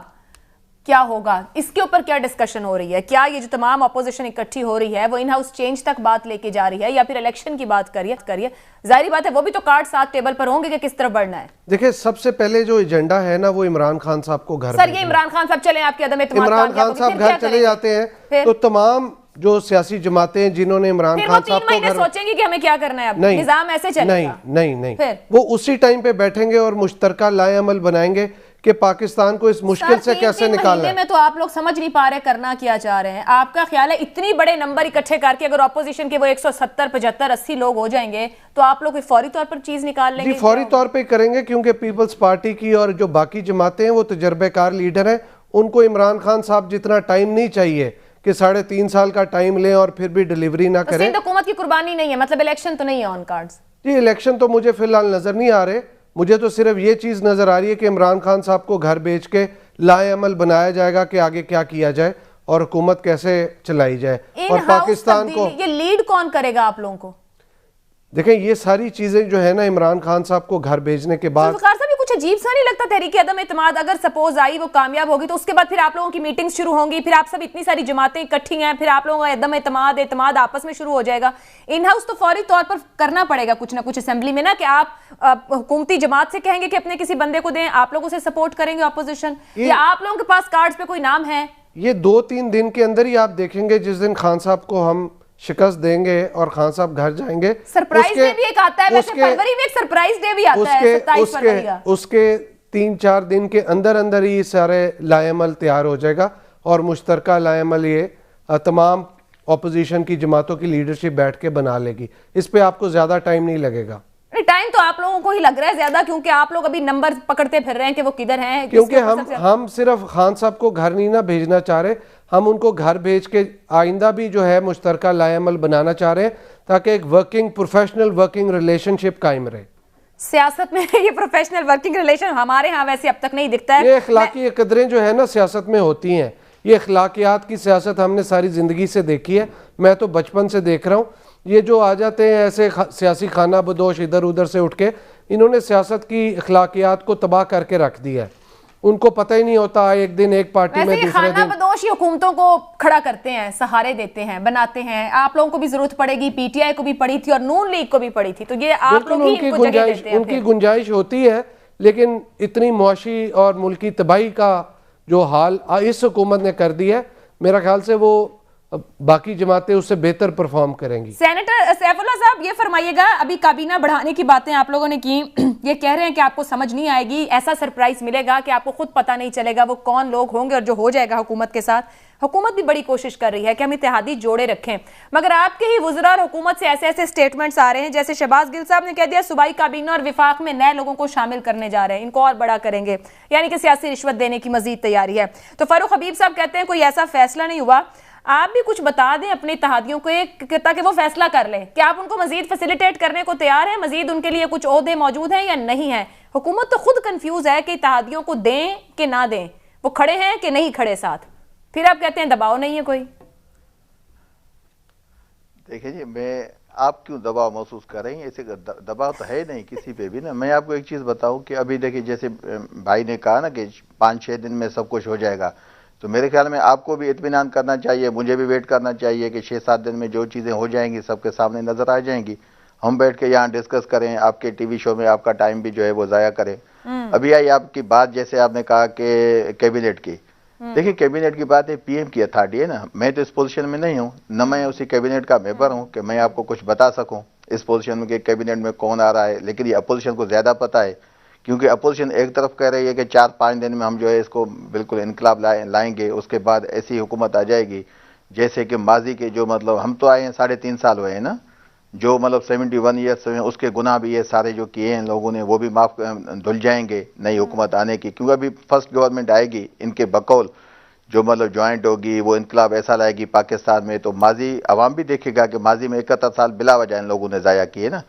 کیا ہوگا, اس کے اوپر کیا ڈسکشن ہو رہی ہے؟ کیا یہ جو تمام اپوزیشن اکٹھی ہو رہی ہے وہ ان ہاؤس چینج تک بات لے کے جا رہی ہے یا پھر الیکشن کی بات کریے؟ ظاہری بات ہے وہ بھی تو کارڈ ساتھ ٹیبل پر ہوں گے کہ کس طرف بڑھنا ہے. دیکھیں سب سے پہلے جو ایجنڈا ہے نا وہ عمران خان صاحب کو گھر, سر یہ عمران خان صاحب چلیں آپ کے عدم اعتماد, عمران خان صاحب گھر چلے جاتے ہیں تو تمام جو سیاسی جماعتیں جنہوں نے عمران خان صاحب کو گھر, سوچیں گے کہ ہمیں کیا کرنا ہے, اب نظام ایسے چلے گا؟ نہیں, وہ اسی ٹائم پہ بیٹھیں گے اور مشترکہ لائے عمل بنائیں گے کہ پاکستان کو اس مشکل سے کیسے نکالنا ہے. میں تو آپ لوگ سمجھ نہیں پا رہے کرنا کیا چاہ رہے ہیں. آپ کا خیال ہے اتنی بڑے نمبر اکٹھے کر کے اگر اپوزیشن کے وہ 170 75 80 لوگ ہو جائیں گے تو آپ لوگ فوری طور پر چیز نکال لیں گے؟ جی فوری طور پہ کریں گے, کیونکہ پیپلز پارٹی کی اور جو باقی جماعتیں ہیں وہ تجربے کار لیڈر ہیں, ان کو عمران خان صاحب جتنا ٹائم نہیں چاہیے کہ 3.5 سال کا ٹائم لیں اور پھر بھی ڈیلیوری نہ کریں. سندھ حکومت کی قربانی نہیں ہے, مطلب الیکشن تو نہیں ہے آن کارڈز؟ جی الیکشن تو مجھے فی الحال نظر نہیں آ رہے, مجھے تو صرف یہ چیز نظر آ رہی ہے کہ عمران خان صاحب کو گھر بیچ کے لائے عمل بنایا جائے گا کہ آگے کیا کیا جائے اور حکومت کیسے چلائی جائے, اور پاکستان کو یہ لیڈ کون کرے گا آپ لوگوں کو؟ دیکھیں یہ ساری چیزیں جو ہے نا عمران خان صاحب کو گھر بھیجنے کے بعد, ذوالفقار صاحب یہ کچھ عجیب سا نہیں لگتا تحریک عدم اعتماد اگر سپوز آئی وہ کامیاب ہوگی تو اس کے بعد پھر آپ لوگوں کی میٹنگ شروع ہوں گی, پھر آپ سب اتنی ساری جماعتیں اکٹھی ہیں, پھر آپ لوگوں کا عدم اعتماد آپس میں شروع ہو جائے گا. ان ہاؤس تو فوری طور پر کرنا پڑے گا کچھ نہ کچھ اسمبلی میں نا, کہ آپ حکومتی جماعت سے کہیں گے کہ اپنے کسی بندے کو دیں, آپ لوگوں سے سپورٹ کریں گے اپوزیشن, یا آپ لوگوں کے پاس کارڈز پہ کوئی نام ہے؟ یہ 2-3 دن کے اندر ہی آپ دیکھیں گے جس دن خان صاحب کو ہم شکست دیں گے اور خان صاحب گھر جائیں گے. سرپرائز ڈے بھی ایک آتا ہے, ویسے فروری میں ایک سرپرائز ڈے بھی آتا ہے 27 فروری کا, اس کے 3-4 دن کے اندر ہی سارے لائے عمل تیار ہو جائے گا اور مشترکہ لائے عمل یہ تمام اپوزیشن کی جماعتوں کی لیڈرشپ بیٹھ کے بنا لے گی. اس پہ آپ کو زیادہ ٹائم نہیں لگے گا. ٹائم تو آپ لوگوں کو ہی لگ رہا ہے زیادہ, کیونکہ آپ لوگ ابھی نمبر پکڑتے پھر رہے ہیں کہ وہ کدھر ہیں, کیونکہ ہم صرف خان صاحب کو گھر نہیں نہ بھیجنا چاہ رہے, ہم ان کو گھر بھیج کے آئندہ بھی جو ہے مشترکہ لائے عمل بنانا چاہ رہے ہیں تاکہ ایک پروفیشنل ورکنگ ریلیشن شپ قائم رہے. سیاست میں یہ پروفیشنل ورکنگ ریلیشن ہمارے ہاں ویسے اب تک نہیں دکھتا ہے. یہ اخلاقی قدریں جو ہے نا سیاست میں ہوتی ہیں, یہ اخلاقیات کی سیاست ہم نے ساری زندگی سے دیکھی ہے, میں تو بچپن سے دیکھ رہا ہوں. یہ جو آ جاتے ہیں ایسے سیاسی خانہ بدوش ادھر ادھر سے اٹھ کے, انہوں نے سیاست کی اخلاقیات کو تباہ کر کے رکھ دیا ہے, ان کو پتہ ہی نہیں ہوتا ایک دن ایک پارٹی میں دوسرے خانہ بدوش ہی حکومتوں کو کھڑا کرتے ہیں, سہارے دیتے ہیں, بناتے ہیں. آپ لوگوں کو بھی ضرورت پڑے گی, پی ٹی آئی کو بھی پڑی تھی اور نون لیگ کو بھی پڑی تھی, تو یہ آپ لوگ ہی ان کو جگہ دیتے ہیں. ان کی گنجائش ہوتی ہے, لیکن اتنی معاشی اور ملکی تباہی کا جو حال اس حکومت نے کر دی ہے, میرا خیال سے وہ باقی جماعتیں اس سے بہتر پرفارم کریں گی. سینیٹر سیف اللہ صاحب یہ فرمائیے گا, ابھی کابینہ بڑھانے کی باتیں آپ لوگوں نے کی, یہ کہہ رہے ہیں کہ آپ کو سمجھ نہیں آئے گی, ایسا سرپرائز ملے گا کہ آپ کو خود پتہ نہیں چلے گا وہ کون لوگ ہوں گے اور جو ہو جائے گا حکومت کے ساتھ. حکومت بھی بڑی کوشش کر رہی ہے کہ ہم اتحادی جوڑے رکھیں, مگر آپ کے ہی وزراء اور حکومت سے ایسے سٹیٹمنٹس آ رہے ہیں, جیسے شہباز گل صاحب نے کہہ دیا صوبائی کابینہ اور وفاق میں نئے لوگوں کو شامل کرنے جا رہے ہیں, ان کو اور بڑا کریں گے, یعنی کہ سیاسی رشوت دینے کی مزید تیاری ہے. تو فاروق حبیب صاحب کہتے ہیں کوئی ایسا فیصلہ نہیں ہوا, آپ بھی کچھ بتا دیں اپنے اتحادیوں کو تاکہ وہ فیصلہ کر لیں کہ آپ ان کو مزید فیسیلیٹیٹ کرنے کو تیار ہیں, مزید ان کے لیے کچھ عہدے موجود ہیں یا نہیں ہیں. حکومت تو خود کنفیوز ہے کہ اتحادیوں کو دیں کہ نہ دیں, وہ کھڑے ہیں کہ نہیں کھڑے ساتھ, پھر آپ کہتے ہیں دباؤ نہیں ہے کوئی. دیکھیں جی, آپ کیوں دباؤ محسوس کر رہے ہیں, ایسے دباؤ تو ہے نہیں کسی پہ بھی نا. میں آپ کو ایک چیز بتاؤں کہ ابھی دیکھیں جیسے بھائی نے کہا نا کہ 5-6 دن میں سب کچھ ہو جائے گا, تو میرے خیال میں آپ کو بھی اطمینان کرنا چاہیے, مجھے بھی ویٹ کرنا چاہیے کہ 6-7 دن میں جو چیزیں ہو جائیں گی سب کے سامنے نظر آ جائیں گی. ہم بیٹھ کے یہاں ڈسکس کریں, آپ کے ٹی وی شو میں آپ کا ٹائم بھی جو ہے وہ ضائع کریں, ابھی آئی آپ کی بات، جیسے آپ نے کہا کہ کیبنٹ کی، دیکھیں کیبنٹ کی بات ہے، پی ایم کی اتھارٹی ہے نا، میں تو اس پوزیشن میں نہیں ہوں، نہ میں اسی کیبنٹ کا ممبر ہوں کہ میں آپ کو کچھ بتا سکوں اس پوزیشن میں کہ کیبنٹ میں کون آ رہا ہے، لیکن یہ اپوزیشن کو زیادہ پتا ہے، کیونکہ اپوزیشن ایک طرف کہہ رہی ہے کہ 4-5 دن میں ہم جو ہے اس کو بالکل انقلاب لائیں گے، اس کے بعد ایسی حکومت آ جائے گی جیسے کہ ماضی کے جو مطلب ہم تو آئے ہیں 3.5 سال ہوئے ہیں نا، جو مطلب 71 ایئرس میں اس کے گناہ بھی یہ سارے جو کیے ہیں لوگوں نے وہ بھی معاف دھل جائیں گے نئی حکومت آنے کی، کیونکہ ابھی فرسٹ گورنمنٹ آئے گی ان کے بقول جو مطلب جوائنٹ ہوگی، وہ انقلاب ایسا لائے گی پاکستان میں، تو ماضی عوام بھی دیکھے گا کہ ماضی میں 71 سال بلا وجہ ان لوگوں نے ضائع کیے نا۔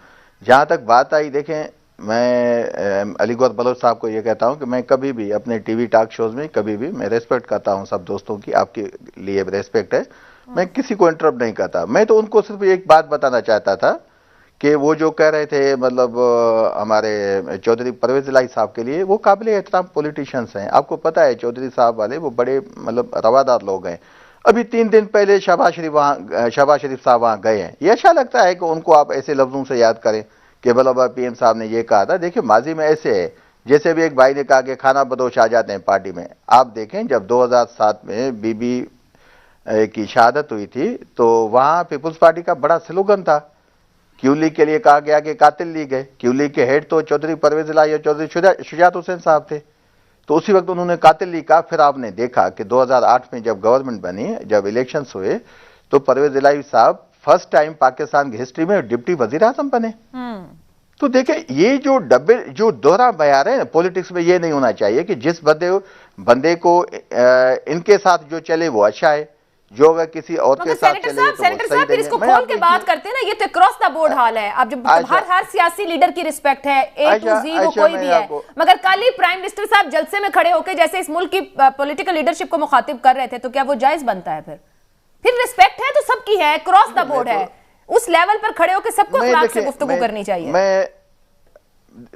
جہاں تک بات آئی، دیکھیں میں علی گور بلوچ صاحب کو یہ کہتا ہوں کہ میں کبھی بھی اپنے ٹی وی ٹاک شوز میں کبھی بھی میں ریسپیکٹ کرتا ہوں سب دوستوں کی، آپ کے لیے ریسپیکٹ ہے، میں کسی کو انٹرپٹ نہیں کرتا، میں تو ان کو صرف ایک بات بتانا چاہتا تھا کہ وہ جو کہہ رہے تھے مطلب ہمارے چودھری پرویز الہی صاحب کے لیے، وہ قابل احترام پولیٹیشینس ہیں، آپ کو پتہ ہے چودھری صاحب والے وہ بڑے مطلب روادار لوگ ہیں، ابھی 3 دن پہلے شہباز شریف صاحب وہاں گئے ہیں، یہ اچھا لگتا ہے کہ ان کو آپ ایسے لفظوں سے یاد کریں کہ مطلب پی ایم صاحب نے یہ کہا تھا۔ دیکھیں ماضی میں ایسے ہے، جیسے بھی ایک بھائی نے کہا کہ کھانا بدوش آ جاتے ہیں پارٹی میں، آپ دیکھیں جب 2007 میں بی بی کی شہادت ہوئی تھی تو وہاں پیپلز پارٹی کا بڑا سلوگن تھا، کیو لیگ کے لیے کہا گیا کہ قاتل لیگ ہے، کیو لیگ کے ہیڈ تو چودھری پرویز الہی اور چودھری شجاعت حسین صاحب تھے، تو اسی وقت انہوں نے قاتل لیگ کہا۔ پھر آپ نے دیکھا کہ 2008 میں جب گورنمنٹ بنی، جب الیکشنز ہوئے تو پرویز الہی صاحب فرسٹ ٹائم پاکستان کی ہسٹری میں ڈپٹی وزیر اعظم بنے۔ تو دیکھیں یہ جو دوہرا معیار ہے پولیٹکس میں، یہ نہیں ہونا چاہیے کہ جس بندے کو ان کے ساتھ جو چلے وہ اچھا ہے، جو اگر کسی اور کے ساتھ چلے تو وہ صحیح سینیٹر صاحب پھر اس کو کھول کے بات کرتے ہیں نا، یہ تو اکراس دا بورڈ حال ہے، اب جب ہر سیاسی لیڈر کی رسپیکٹ ہے، اے ٹو زی وہ کوئی بھی ہے، مگر کل ہی پرائم منسٹر صاحب جلسے میں کھڑے ہو کے جیسے اس ملک کی پولیٹیکل لیڈرشپ کو مخاطب کر رہے تھے، تو کیا وہ جائز بنتا ہے؟ پھر رسپیکٹ ہے تو سب کی ہے، کراس دا بورڈ ہے، اس لیول پر کھڑے ہو کے سب کو اخلاق سے گفتگو کرنی چاہیے۔ میں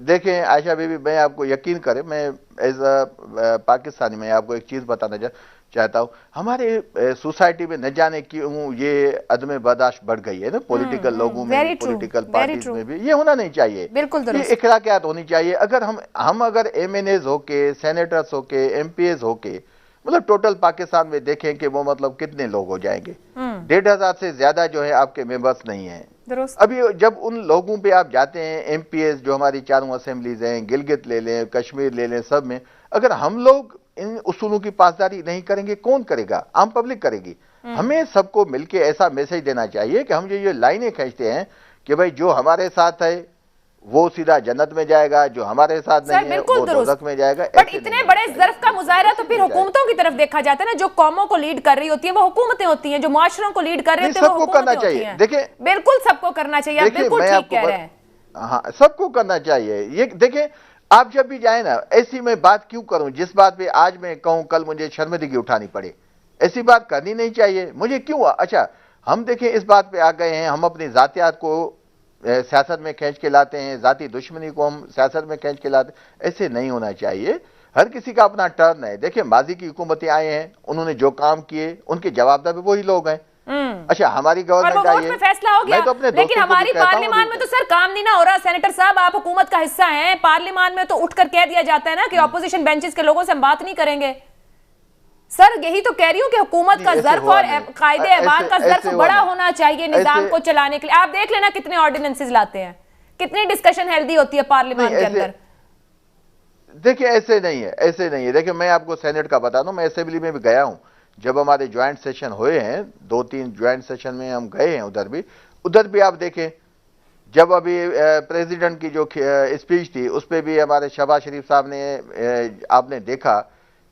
دیکھیں عائشہ بی بی، میں آپ کو یقین کریں، میں ایز اے پاکستانی میں آپ کو ایک چیز بتانا چاہتا ہوں، ہمارے سوسائٹی میں نہ جانے کیوں یہ عدم برداشت بڑھ گئی ہے نا، پولیٹیکل لوگوں میں، پولیٹیکل پارٹیز میں بھی، یہ ہونا نہیں چاہیے، یہ اخلاقیات ہونی چاہیے۔ اگر ہم اگر ایم این ایز ہو کے، سینیٹرز ہو کے، ایم پی ایز ہو کے، مطلب ٹوٹل پاکستان میں دیکھیں کہ وہ مطلب کتنے لوگ ہو جائیں گے، 1,500 سے زیادہ جو ہے آپ کے ممبرس نہیں ہیں۔ ابھی جب ان لوگوں پہ آپ جاتے ہیں، ایم پی ایس جو ہماری چاروں اسمبلیز ہیں، گلگت لے لیں، کشمیر لے لیں، سب میں اگر ہم لوگ ان اصولوں کی پاسداری نہیں کریں گے، کون کرے گا؟ عام پبلک کرے گی۔ ہمیں سب کو مل کے ایسا میسج دینا چاہیے کہ ہم جو یہ لائنیں کھینچتے ہیں کہ بھائی جو ہمارے ساتھ ہے وہ سیدھا جنت میں جائے گا، جو ہمارے ساتھ نہیں ہے وہ دوزخ میں جائے گا۔ بٹ اتنے بڑے ظرف کا مظاہرہ تو پھر حکومتوں کی طرف دیکھا جاتا ہے نا، جو قوموں کو لیڈ کر رہی ہوتی ہیں وہ حکومتیں ہوتی ہیں، جو معاشروں کو لیڈ کر رہے ہوتے ہیں وہ حکومتیں ہوتی ہیں۔ دیکھیں بالکل سب کو کرنا چاہیے، آپ بالکل ٹھیک کہہ رہے ہیں۔ ہاں سب کو کرنا چاہیے۔ یہ دیکھیں آپ جب بھی جائیں نا، ایسی میں بات کیوں کروں جس بات پہ آج میں کہوں کل مجھے شرمندگی اٹھانی پڑے، ایسی بات کرنی نہیں چاہیے مجھے۔ کیوں؟ اچھا ہم دیکھیں اس بات پہ آ گئے ہیں، ہم اپنی ذاتیات کو سیاست میں کھینچ کے لاتے ہیں، ذاتی دشمنی کو ہم سیاست میں کھینچ کے لاتے ہیں، ایسے نہیں ہونا چاہیے۔ ہر کسی کا اپنا ٹرن ہے۔ دیکھیں ماضی کی حکومتیں آئے ہیں، انہوں نے جو کام کیے ان کے جوابدہ بھی وہی لوگ ہیں۔ اچھا ہماری گورنمنٹ آئی ہے، فیصلہ ہو گیا، لیکن ہماری پارلیمان میں تو سر کام نہیں نہ ہو رہا۔ سینیٹر صاحب آپ حکومت کا حصہ ہیں، پارلیمان میں تو اٹھ کر کہہ دیا جاتا ہے نا کہ اپوزیشن بینچز کے لوگوں سے ہم بات نہیں کریں گے۔ سر یہی تو کہہ رہی ہوں کہ حکومت کا ظرف اور قائد اعمال کا ظرف بڑا ہونا چاہیے نظام کو چلانے کے لیے۔ آپ دیکھ لینا کتنے آرڈیننسز لاتے ہیں، کتنی ڈسکشن ہیلدی ہوتی ہے پارلیمان کے اندر۔ دیکھیں ایسے نہیں ہے، ایسے نہیں ہے۔ دیکھیں میں آپ کو سینٹ کا بتا دوں، میں اسمبلی میں بھی گیا ہوں، جب ہمارے جوائنٹ سیشن ہوئے ہیں، 2-3 جوائنٹ سیشن میں ہم گئے ہیں، ادھر بھی آپ دیکھیں جب ابھی پریزیڈنٹ کی جو اسپیچ تھی اس پہ بھی ہمارے شہباز شریف صاحب نے، آپ نے دیکھا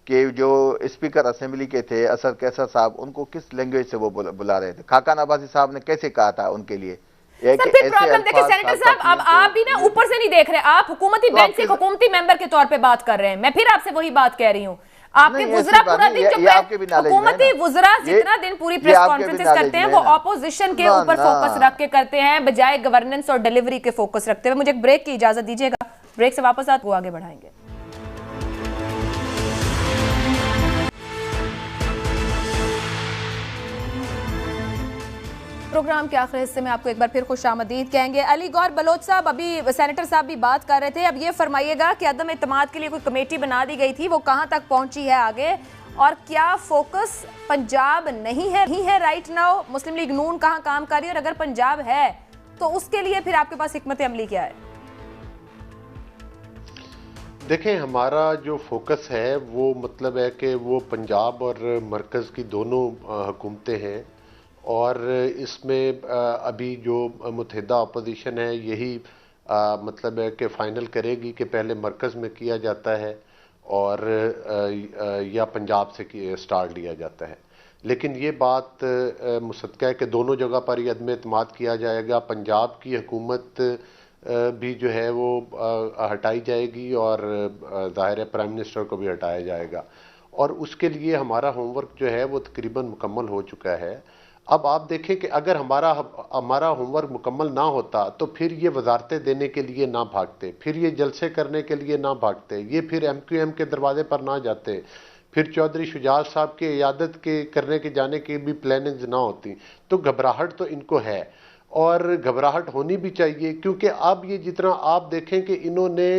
کہ جو اسپیکر اسمبلی کے تھے اسد کیسر صاحب، ان کو کس لینگویج سے وہ بلا رہے تھے، خاقان عباسی صاحب نے کیسے کہا تھا ان کے لیے۔ سر پھر پرابلم دیکھیں سینیٹر صاحب، اب آپ بھی نا اوپر سے نہیں دیکھ رہے، آپ حکومتی بینچ سے حکومتی ممبر کے طور پہ بات کر رہے ہیں۔ میں پھر آپ سے وہی بات کہہ رہی ہوں، آپ کے وزراء پورا دن جو حکومتی وزراء جتنا دن پوری پریس کانفرنسز کرتے ہیں وہ اپوزیشن کے اوپر فوکس رکھ کے کرتے ہیں بجائے گورننس اور ڈیلیوری کے فوکس رکھتے ہوئے۔ مجھے ایک بریک کی اجازت دیجیے گا، بریک سے واپس آتے آگے بڑھائیں گے۔ پروگرام کے آخری حصے میں آپ کو ایک بار پھر خوش آمدید کہیں گے. علی گور بلوچ صاحب، ابھی سینیٹر صاحب بھی بات کر رہے تھے، اب یہ فرمائیے گا کہ عدم اعتماد کے لیے کوئی کمیٹی بنا دی گئی تھی، وہ کہاں تک پہنچی ہے آگے، اور کیا فوکس پنجاب نہیں ہے رائٹ ناؤ؟ مسلم لیگ نون کہاں کام کر رہی ہے، اور اگر پنجاب ہے تو اس کے لیے پھر آپ کے پاس حکمت عملی کیا ہے؟ دیکھیں، ہمارا جو فوکس ہے وہ مطلب ہے کہ وہ پنجاب اور مرکز کی دونوں حکومتیں ہیں، اور اس میں ابھی جو متحدہ اپوزیشن ہے یہی مطلب ہے کہ فائنل کرے گی کہ پہلے مرکز میں کیا جاتا ہے اور یا پنجاب سے سٹارٹ لیا جاتا ہے. لیکن یہ بات مصدقہ ہے کہ دونوں جگہ پر یہ عدم اعتماد کیا جائے گا. پنجاب کی حکومت بھی جو ہے وہ ہٹائی جائے گی، اور ظاہر ہے پرائم منسٹر کو بھی ہٹایا جائے گا، اور اس کے لیے ہمارا ہوم ورک جو ہے وہ تقریباً مکمل ہو چکا ہے. اب آپ دیکھیں کہ اگر ہمارا ہوم ورک مکمل نہ ہوتا تو پھر یہ وزارتیں دینے کے لیے نہ بھاگتے، پھر یہ جلسے کرنے کے لیے نہ بھاگتے، یہ پھر MQM کے دروازے پر نہ جاتے، پھر چودھری شجاعت صاحب کی عیادت کے کرنے کے جانے کی بھی پلاننگز نہ ہوتی. تو گھبراہٹ تو ان کو ہے، اور گھبراہٹ ہونی بھی چاہیے، کیونکہ اب یہ جتنا آپ دیکھیں کہ انہوں نے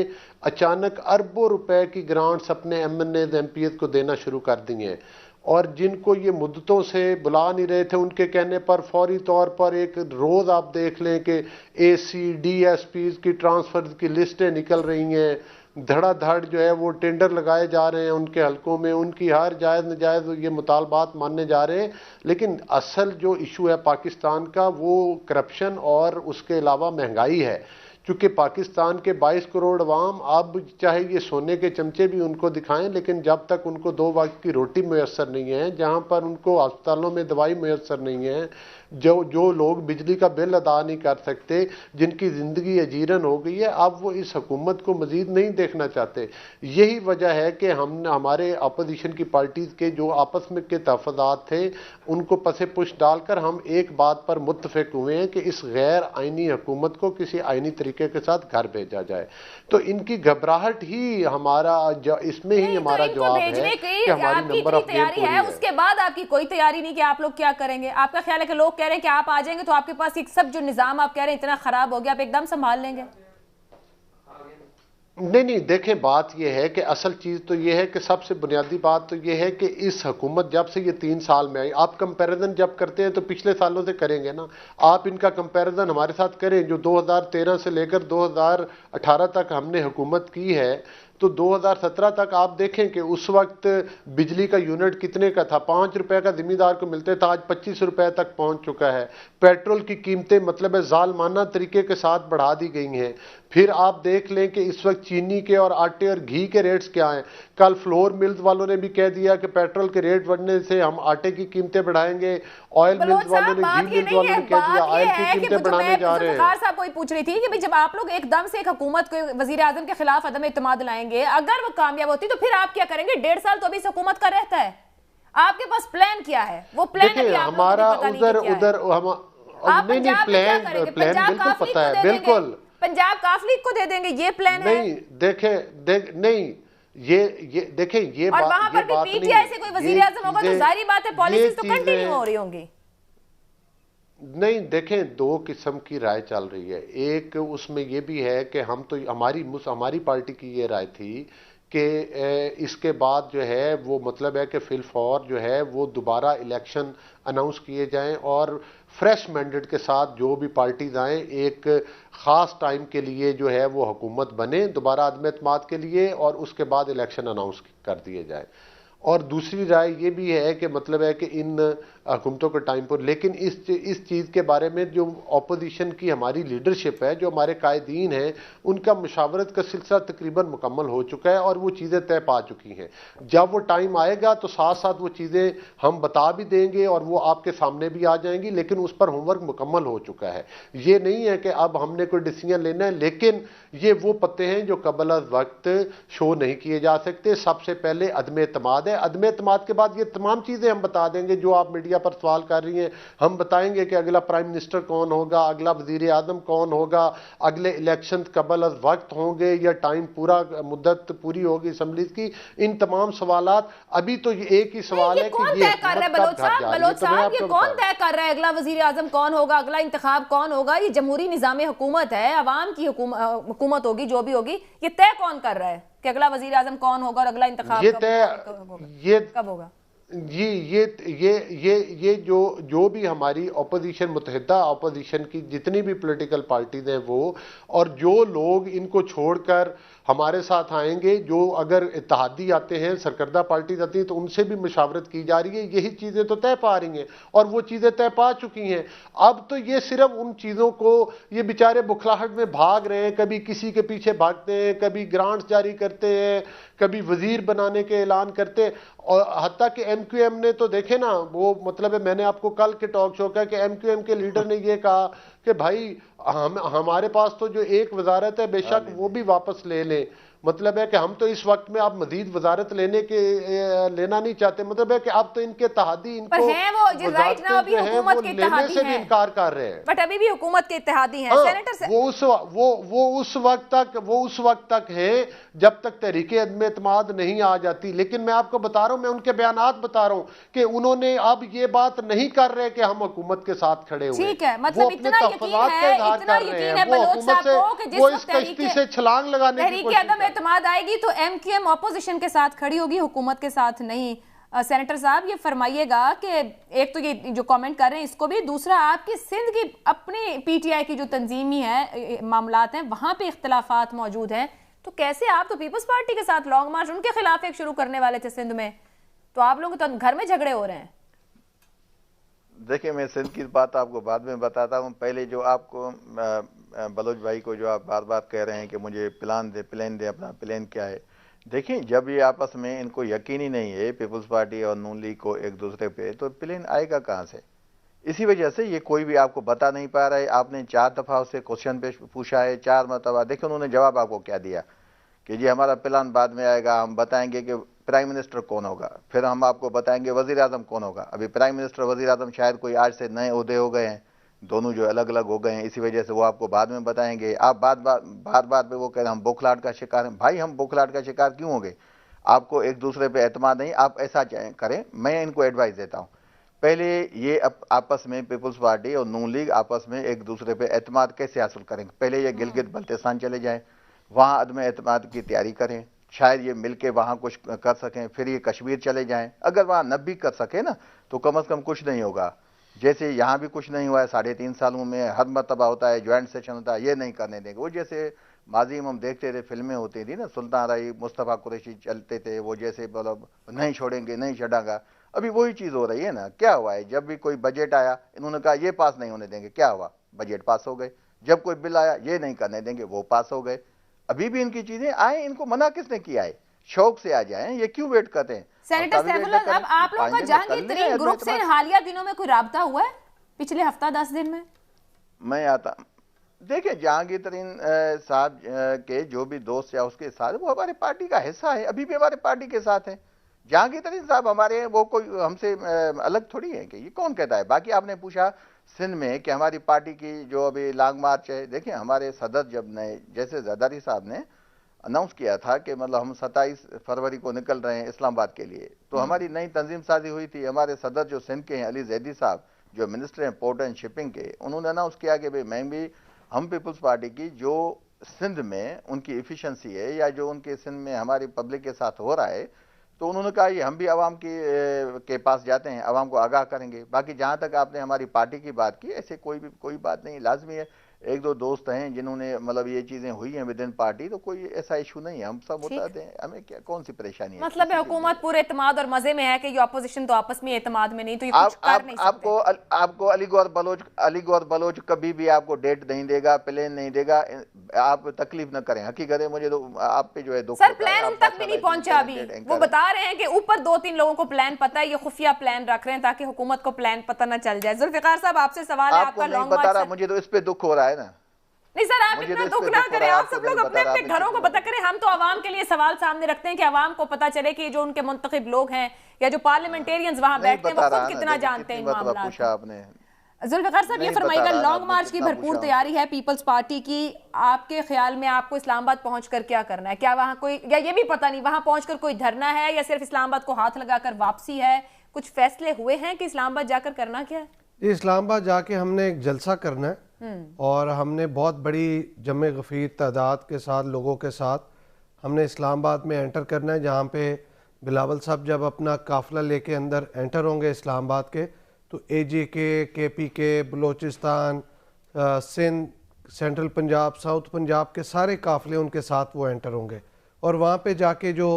اچانک اربوں روپے کی گرانٹس اپنے MNAs MPs کو دینا شروع کر دی ہیں، اور جن کو یہ مدتوں سے بلا نہیں رہے تھے ان کے کہنے پر فوری طور پر ایک روز آپ دیکھ لیں کہ AC DSPs کی ٹرانسفر کی لسٹیں نکل رہی ہیں، دھڑا دھڑ جو ہے وہ ٹینڈر لگائے جا رہے ہیں ان کے حلقوں میں، ان کی ہر جائز نجائز یہ مطالبات ماننے جا رہے ہیں. لیکن اصل جو ایشو ہے پاکستان کا وہ کرپشن اور اس کے علاوہ مہنگائی ہے. چونکہ پاکستان کے 22 کروڑ عوام، اب چاہے یہ سونے کے چمچے بھی ان کو دکھائیں، لیکن جب تک ان کو 2 وقت کی روٹی میسر نہیں ہے، جہاں پر ان کو ہسپتالوں میں دوائی میسر نہیں ہے، جو لوگ بجلی کا بل ادا نہیں کر سکتے، جن کی زندگی اجیرن ہو گئی ہے، اب وہ اس حکومت کو مزید نہیں دیکھنا چاہتے. یہی وجہ ہے کہ ہمارے اپوزیشن کی پارٹیز کے جو آپس میں کے تحفظات تھے ان کو پس پش ڈال کر ہم ایک بات پر متفق ہوئے ہیں کہ اس غیر آئینی حکومت کو کسی آئینی طریقے کے ساتھ گھر بھیجا جائے. تو ان کی گھبراہٹ ہی ہمارا اس میں ہی ہمارا جواب ہے کہ ہماری نمبر آف گیم پوری ہے. اس کے بعد آپ کی کوئی تیاری نہیں کہ آپ لوگ کیا کریں گے؟ آپ کا خیال ہے کہ لوگ کہہ رہے ہیں کہ آپ آ جائیں گے تو آپ کے پاس ایک سب جو نظام آپ کہہ رہے ہیں اتنا خراب ہو گیا، آپ ایک دم سنبھال لیں گے؟ نہیں دیکھیں، بات یہ ہے کہ اصل چیز تو یہ ہے کہ سب سے بنیادی بات تو یہ ہے کہ اس حکومت جب سے یہ 3 سال میں آئی، آپ کمپیریزن جب کرتے ہیں تو پچھلے سالوں سے کریں گے نا. آپ ان کا کمپیریزن ہمارے ساتھ کریں جو 2013 سے لے کر 2018 تک ہم نے حکومت کی ہے، تو 2017 تک آپ دیکھیں کہ اس وقت بجلی کا یونٹ کتنے کا تھا، 5 روپے کا زمیندار کو ملتے تھا، آج 25 روپے تک پہنچ چکا ہے. پیٹرول کی قیمتیں مطلب ظالمانہ طریقے کے ساتھ بڑھا دی گئی ہیں. پھر آپ دیکھ لیں کہ اس وقت چینی کے اور آٹے اور گھی کے ریٹس کیا ہیں. کل فلور ملز والوں نے بھی کہہ دیا کہ پیٹرول کے ریٹ بڑھنے سے ہم آٹے کی قیمتیں بڑھائیں گے. آئل ملز والوں نے، گھی ملز والوں نے کہہ دیا آئل کی قیمتیں بڑھانے جا رہے ہیں. صاحب کوئی پوچھ رہی تھی کہ جب آپ لوگ ایک دم سے ایک حکومت کو وزیر اعظم کے خلاف عدم اعتماد لائیں گے، اگر وہ کامیاب ہوتی تو پھر آپ کیا کریں گے؟ 1.5 سال تو ابھی اس حکومت کا رہتا ہے، آپ کے پاس پلان کیا ہے؟ وہ پلان ابھی آپ ہمارا ادھر نہیں پلان بالکل پتا ہے، بالکل پنجاب کاف لیگ کو دے دیں گے، یہ پلان ہے؟ نہیں دیکھیں، نہیں یہ دیکھیں، یہ اور وہاں پر بھی پی ٹی آئی سے کوئی وزیر اعظم ہوگا تو ظاہری بات ہے پالیسیز تو کنٹینیو ہو رہی ہوں گی. نہیں دیکھیں، 2 قسم کی رائے چل رہی ہے. ایک اس میں یہ بھی ہے کہ ہم تو ہماری پارٹی کی یہ رائے تھی کہ اس کے بعد جو ہے وہ مطلب ہے کہ فی الفور جو ہے وہ دوبارہ الیکشن اناؤنس کیے جائیں اور فریش مینڈیٹ کے ساتھ جو بھی پارٹیز آئیں ایک خاص ٹائم کے لیے جو ہے وہ حکومت بنے دوبارہ عدم اعتماد کے لیے، اور اس کے بعد الیکشن اناؤنس کر دیے جائیں. اور دوسری رائے یہ بھی ہے کہ مطلب ہے کہ ان حکومتوں کے ٹائم پر، لیکن اس چیز کے بارے میں جو اپوزیشن کی ہماری لیڈرشپ ہے، جو ہمارے قائدین ہیں، ان کا مشاورت کا سلسلہ تقریباً مکمل ہو چکا ہے اور وہ چیزیں طے پا چکی ہیں. جب وہ ٹائم آئے گا تو ساتھ ساتھ وہ چیزیں ہم بتا بھی دیں گے اور وہ آپ کے سامنے بھی آ جائیں گی، لیکن اس پر ہوم ورک مکمل ہو چکا ہے. یہ نہیں ہے کہ اب ہم نے کوئی ڈیسیژن لینا ہے، لیکن یہ وہ پتے ہیں جو قبل از وقت شو نہیں کیے جا سکتے. سب سے پہلے عدم اعتماد ہے. عدم اعتماد کے بعد یہ تمام چیزیں ہم بتا دیں گے جو آپ میڈیا میڈیا پر سوال کر رہی ہیں، ہم بتائیں گے کہ اگلا پرائم منسٹر کون ہوگا، اگلا وزیر اعظم کون ہوگا، اگلے الیکشن قبل از وقت ہوں گے یا ٹائم پورا مدت پوری ہوگی اسمبلیز کی، ان تمام سوالات ابھی تو یہ ایک ہی سوال ہے کہ یہ بلوچ صاحب یہ کون طے کر رہا ہے اگلا وزیر اعظم کون ہوگا، اگلا انتخاب کون ہوگا؟ یہ جمہوری نظام حکومت ہے، عوام کی حکومت ہوگی، جو بھی ہوگی، یہ طے کون کر رہا ہے کہ اگلا وزیر اعظم کون ہوگا اور اگلا انتخاب کب ہوگا؟ یہ جو بھی ہماری اپوزیشن، متحدہ اپوزیشن کی جتنی بھی پولیٹیکل پارٹیز ہیں وہ، اور جو لوگ ان کو چھوڑ کر ہمارے ساتھ آئیں گے، جو اگر اتحادی آتے ہیں، سرکردہ پارٹیز آتی ہیں، تو ان سے بھی مشاورت کی جا رہی ہے، یہی چیزیں تو طے پا رہی ہیں اور وہ چیزیں طے پا چکی ہیں۔ اب تو یہ صرف ان چیزوں کو، یہ بیچارے بکھلاہٹ میں بھاگ رہے ہیں، کبھی کسی کے پیچھے بھاگتے ہیں، کبھی گرانٹس جاری کرتے ہیں، کبھی وزیر بنانے کے اعلان کرتے، اور حتیٰ کہ ایم کیو ایم نے تو دیکھے نا، وہ مطلب ہے، میں نے آپ کو کل کے ٹاک شو کہا کہ ایم کیو ایم کے لیڈر نے یہ کہا کہ بھائی ہمارے پاس تو جو ایک وزارت ہے، بے شک وہ بھی واپس لے لیں، مطلب ہے کہ ہم تو اس وقت میں آپ مزید وزارت لینا نہیں چاہتے، مطلب ہے کہ اب تو ان کے اتحادی ان کو وزارتیں جو ہیں وہ لینے سے بھی انکار کر رہے ہیں، بٹ ابھی بھی حکومت کے اتحادی ہیں سینیٹر۔ وہ اس وقت تک ہیں جب تک تحریک عدم اعتماد نہیں آ جاتی۔ لیکن میں آپ کو بتا رہا ہوں، میں ان کے بیانات بتا رہا ہوں کہ انہوں نے اب یہ بات نہیں کر رہے کہ ہم حکومت کے ساتھ کھڑے ہوئے، ٹھیک ہے، مطلب اتنا یقین ہے بلوچ صاحب کو کہ وہ اس کشتی سے چھلانگ لگانے کی تحریک عدم اعتماد آئے گی تو ایم کیو ایم اپوزیشن کے ساتھ کھڑی ہوگی، حکومت کے ساتھ نہیں۔ سینیٹر صاحب یہ فرمائیے گا کہ ایک تو یہ جو کامنٹ کر رہے ہیں اس کو بھی، دوسرا آپ کی سندھ کی اپنی پی ٹی آئی کی جو تنظیمی ہے معاملات ہیں وہاں پہ اختلافات موجود ہیں، تو کیسے آپ تو پیپلز پارٹی کے ساتھ لانگ مارچ ان کے خلاف ایک شروع کرنے والے تھے سندھ میں، تو آپ لوگ تو گھر میں جھگڑے ہو رہے ہیں؟ دیکھیں میں سندھ کی بات آپ کو بعد میں بتاتا ہوں، پہلے جو آپ کو بلوچ بھائی کو جو آپ بار بار کہہ رہے ہیں کہ مجھے پلان دے، اپنا پلان کیا ہے، دیکھیں جب یہ آپس میں ان کو یقینی نہیں ہے پیپلز پارٹی اور نون لیگ کو ایک دوسرے پہ، تو پلان آئے گا کہاں سے؟ اسی وجہ سے یہ کوئی بھی آپ کو بتا نہیں پا رہا ہے۔ آپ نے 4 دفعہ اس سے کوشچن پوچھا ہے، 4 مرتبہ، دیکھیں انہوں نے جواب آپ کو کیا دیا کہ جی ہمارا پلان بعد میں آئے گا، ہم بتائیں گے کہ پرائم منسٹر کون ہوگا، پھر ہم آپ کو بتائیں گے وزیر اعظم کون ہوگا۔ ابھی پرائم منسٹر وزیر اعظم شاید کوئی آج سے نئے عہدے ہو گئے ہیں، دونوں جو الگ الگ ہو گئے ہیں، اسی وجہ سے وہ آپ کو بعد میں بتائیں گے۔ آپ بات پہ وہ کہہ رہے ہیں ہم بوکھلاہٹ کا شکار ہیں۔ بھائی ہم بوکھلاہٹ کا شکار کیوں ہو گئے؟ آپ کو ایک دوسرے پہ اعتماد نہیں، آپ ایسا کریں، میں ان کو ایڈوائز دیتا ہوں، پہلے یہ آپس میں پیپلز پارٹی اور نون لیگ آپس میں ایک دوسرے پہ اعتماد کیسے حاصل کریں؟ پہلے یہ گلگت بلتستان چلے جائیں، وہاں عدم اعتماد کی تیاری کریں، شاید یہ مل کے وہاں کچھ کر سکیں، پھر یہ کشمیر چلے جائیں، اگر وہاں نب بھی کر سکے نا تو کم از کم کچھ نہیں ہوگا، جیسے یہاں بھی کچھ نہیں ہوا ہے 3.5 سالوں میں، ہر مرتبہ ہوتا ہے جوائنٹ سیشن ہوتا ہے، یہ نہیں کرنے دیں گے۔ وہ جیسے ماضی میں ہم دیکھتے تھے فلمیں ہوتی تھی نا، سلطان رائی مصطفیٰ قریشی چلتے تھے، وہ جیسے نہیں چھوڑیں گے، نہیں چھڑا گا، ابھی وہی چیز ہو رہی ہے نا۔ کیا ہوا ہے؟ جب بھی کوئی بجٹ آیا انہوں نے کہا یہ پاس نہیں ہونے دیں گے، کیا ہوا؟ بجٹ پاس ہو گئے۔ جب کوئی بل آیا یہ نہیں کرنے دیں گے، وہ پاس ہو گئے۔ ابھی بھی ان کی چیزیں آئیں، ان کو منع کس نے کیا ہے؟ شوق سے آ جائیں، یہ کیوں ویٹ کرتے ہیں؟ سینیٹر سیف اللہ صاحب، آپ لوگوں کا جہانگیر ترین گروپ سے حالیہ دنوں میں کوئی رابطہ ہوا ہے پچھلے ہفتہ 10 دن میں آتا دیکھیں جہانگیر ترین صاحب کے جو بھی دوست یا اس کے ساتھ، وہ ہمارے پارٹی کا حصہ ہے، ابھی بھی ہمارے پارٹی کے ساتھ ہیں۔ جہانگیر ترین صاحب ہمارے ہیں، وہ کوئی ہم سے الگ تھوڑی ہے کہ یہ کون کہتا ہے۔ باقی آپ نے پوچھا سندھ میں کہ ہماری پارٹی کی جو ابھی لانگ مارچ ہے، دیکھیں ہمارے صدر جب نئے جیسے زرداری صاحب نے اناؤنس کیا تھا کہ مطلب ہم 27 فروری کو نکل رہے ہیں اسلام آباد کے لیے، تو ہماری نئی تنظیم سازی ہوئی تھی۔ ہمارے صدر جو سندھ کے ہیں علی زیدی صاحب، جو منسٹر ہیں پورٹ اینڈ شپنگ کے، انہوں نے اناؤنس کیا کہ میں بھی ہم پیپلز پارٹی کی جو سندھ میں ان کی ایفیشنسی ہے یا جو ان کے سندھ میں ہماری پبلک کے ساتھ ہو رہا ہے، تو انہوں نے کہا یہ ہم بھی عوام کے پاس جاتے ہیں، عوام کو آگاہ کریں گے۔ باقی جہاں تک آپ نے ہماری پارٹی کی بات کی، ایسے کوئی بات نہیں، لازمی ہے ایک دو دوست ہیں جنہوں نے مطلب یہ چیزیں ہوئی ہیں ود ان پارٹی، تو کوئی ایسا ایشو نہیں ہے، ہم سب متحد ہیں، ہمیں کون سی پریشانی ہے؟ مطلب ہے حکومت پورے اعتماد اور مزے میں ہے کہ یہ اپوزیشن تو آپس میں اعتماد میں نہیں، تو یہ کچھ کر نہیں سکتے۔ آپ کو علی گور بلوچ کبھی بھی آپ کو ڈیٹ نہیں دے گا، پلان نہیں دے گا، آپ تکلیف نہ کریں۔ حقیقت ہے مجھے تو آپ پہ جو ہے دکھ سر پلان ان تک بھی نہیں پہنچا ابھی، وہ بتا رہے ہیں کہ اوپر 2-3 لوگوں کو پلان پتا ہے، یہ خفیہ پلان رکھ رہے ہیں تاکہ حکومت کو پلان پتہ نہ چل جائے۔ ذوالفقار صاحب آپ سے سوال ہے، آپ کا لانگ مارچ، مجھے تو اس پہ دکھ ہو رہا ہے نا۔ نہیں سر آپ اتنا دکھ نہ کریں, آپ سب لوگ اپنے اپنے گھروں کو پتہ کریں. ہم تو عوام کے لیے سوال سامنے رکھتے ہیں کہ عوام کو پتہ چلے کہ جو ان کے منتخب لوگ ہیں یا جو پارلیمنٹیرینز وہاں بیٹھتے ہیں وہ خود کتنا جانتے ہیں ان معاملات. ذوالفقار صاحب یہ فرمائیے گا, لانگ مارچ کی بھرپور تیاری ہے پیپلز پارٹی کی, آپ کے خیال میں آپ کو اسلام آباد پہنچ کر کیا کرنا ہے؟ کیا وہاں کوئی, یا یہ بھی پتہ نہیں وہاں پہنچ کر کوئی دھرنا ہے یا صرف اسلام آباد کو ہاتھ لگا کر واپسی ہے؟ کچھ فیصلے ہوئے ہیں کہ اسلام آباد جا کر کرنا کیا ہے؟ اسلام آباد جا کے ہم نے ایک جلسہ کرنا ہے اور ہم نے بہت بڑی جمع غفیر تعداد کے ساتھ لوگوں کے ساتھ ہم نے اسلام آباد میں انٹر کرنا ہے, جہاں پہ بلاول صاحب جب اپنا قافلہ لے کے اندر انٹر ہوں گے اسلام آباد کے, تو اے جے کے پی کے, بلوچستان, سندھ, سینٹرل پنجاب, ساؤتھ پنجاب کے سارے قافلے ان کے ساتھ وہ انٹر ہوں گے, اور وہاں پہ جا کے جو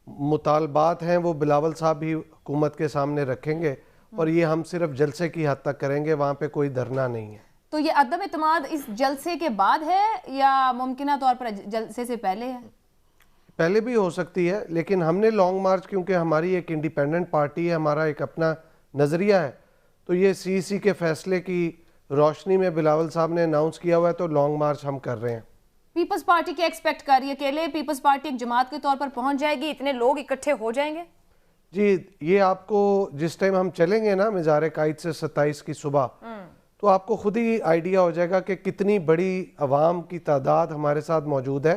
مطالبات ہیں وہ بلاول صاحب ہی حکومت کے سامنے رکھیں گے, اور یہ ہم صرف جلسے کی حد تک کریں گے, وہاں پہ کوئی دھرنا نہیں ہے. تو یہ عدم اعتماد اس جلسے کے بعد ہے یا ممکنہ طور پر جلسے سے پہلے ہے؟ پہلے بھی ہو سکتی ہے, لیکن ہم نے لانگ مارچ, کیونکہ ہماری ایک انڈیپینڈنٹ پارٹی ہے, ہمارا ایک اپنا نظریہ ہے, تو یہ سی سی کے فیصلے کی روشنی میں بلاول صاحب نے اناؤنس کیا ہوا ہے, تو لانگ مارچ ہم کر رہے ہیں. پیپلز پارٹی کیا ایکسپیکٹ کر رہی ہے؟ اکیلے پیپلز پارٹی ایک جماعت کے طور پر پہنچ جائے گی؟ اتنے لوگ اکٹھے ہو جائیں گے؟ جی, یہ آپ کو جس ٹائم ہم چلیں گے نا مزار قائد سے 27 کی صبح, تو آپ کو خود ہی آئیڈیا ہو جائے گا کہ کتنی بڑی عوام کی تعداد ہمارے ساتھ موجود ہے,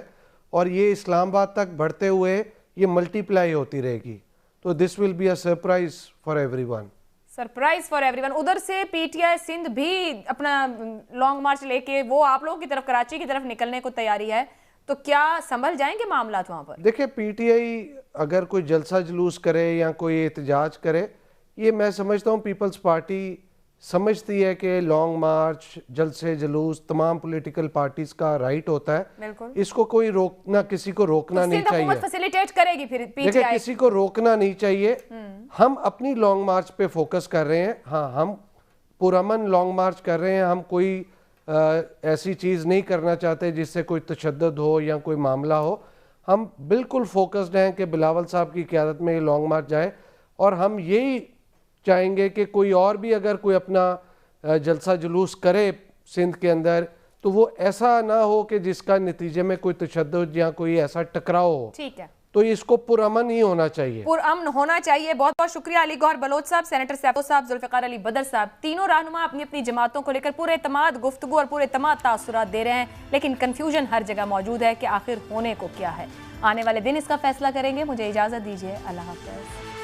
اور یہ اسلام آباد تک بڑھتے ہوئے یہ ملٹی پلائی ہوتی رہے گی. تو this will be a surprise for everyone. Surprise for everyone. ادھر سے پی ٹی آئی سندھ بھی اپنا لانگ مارچ لے کے وہ آپ لوگوں کی طرف, کراچی کی طرف نکلنے کو تیاری ہے, تو کیا سنبھل جائیں گے معاملات وہاں پر؟ دیکھیں, پی ٹی آئی اگر کوئی جلسہ جلوس کرے یا کوئی احتجاج کرے, یہ میں سمجھتا ہوں پیپلز پارٹی سمجھتی ہے کہ لانگ مارچ, جلسے جلوس تمام پولیٹیکل پارٹیز کا رائٹ ہوتا ہے, اس کو کوئی روکنا, کسی کو روکنا نہیں چاہیے. حکومت فیسیلیٹیٹ کرے گی پھر پی ٹی دیکھیں, آئی. کسی کو روکنا نہیں چاہیے. ہم اپنی لانگ مارچ پہ فوکس کر رہے ہیں. ہاں, ہم پرامن لانگ مارچ کر رہے ہیں, ہم کوئی ایسی چیز نہیں کرنا چاہتے جس سے کوئی تشدد ہو یا کوئی معاملہ ہو. ہم بالکل فوکسڈ ہیں کہ بلاول صاحب کی قیادت میں یہ لانگ مارچ جائے, اور ہم یہی چاہیں گے کہ کوئی اور بھی اگر کوئی اپنا جلسہ جلوس کرے سندھ کے اندر, تو وہ ایسا نہ ہو کہ جس کا نتیجے میں کوئی تشدد یا کوئی ایسا ٹکراؤ ہو. ٹھیک ہے, تو اس کو پرامن ہی ہونا چاہیے, پرامن ہونا چاہیے. بہت بہت شکریہ علی گوہر بلوچ صاحب, سینیٹر سیفو صاحب, ذوالفقار علی بدر صاحب. تینوں رہنما اپنی اپنی جماعتوں کو لے کر پورے اعتماد گفتگو اور پورے اعتماد تاثرات دے رہے ہیں, لیکن کنفیوژن ہر جگہ موجود ہے کہ آخر ہونے کو کیا ہے. آنے والے دن اس کا فیصلہ کریں گے. مجھے اجازت دیجیے, اللہ حافظ.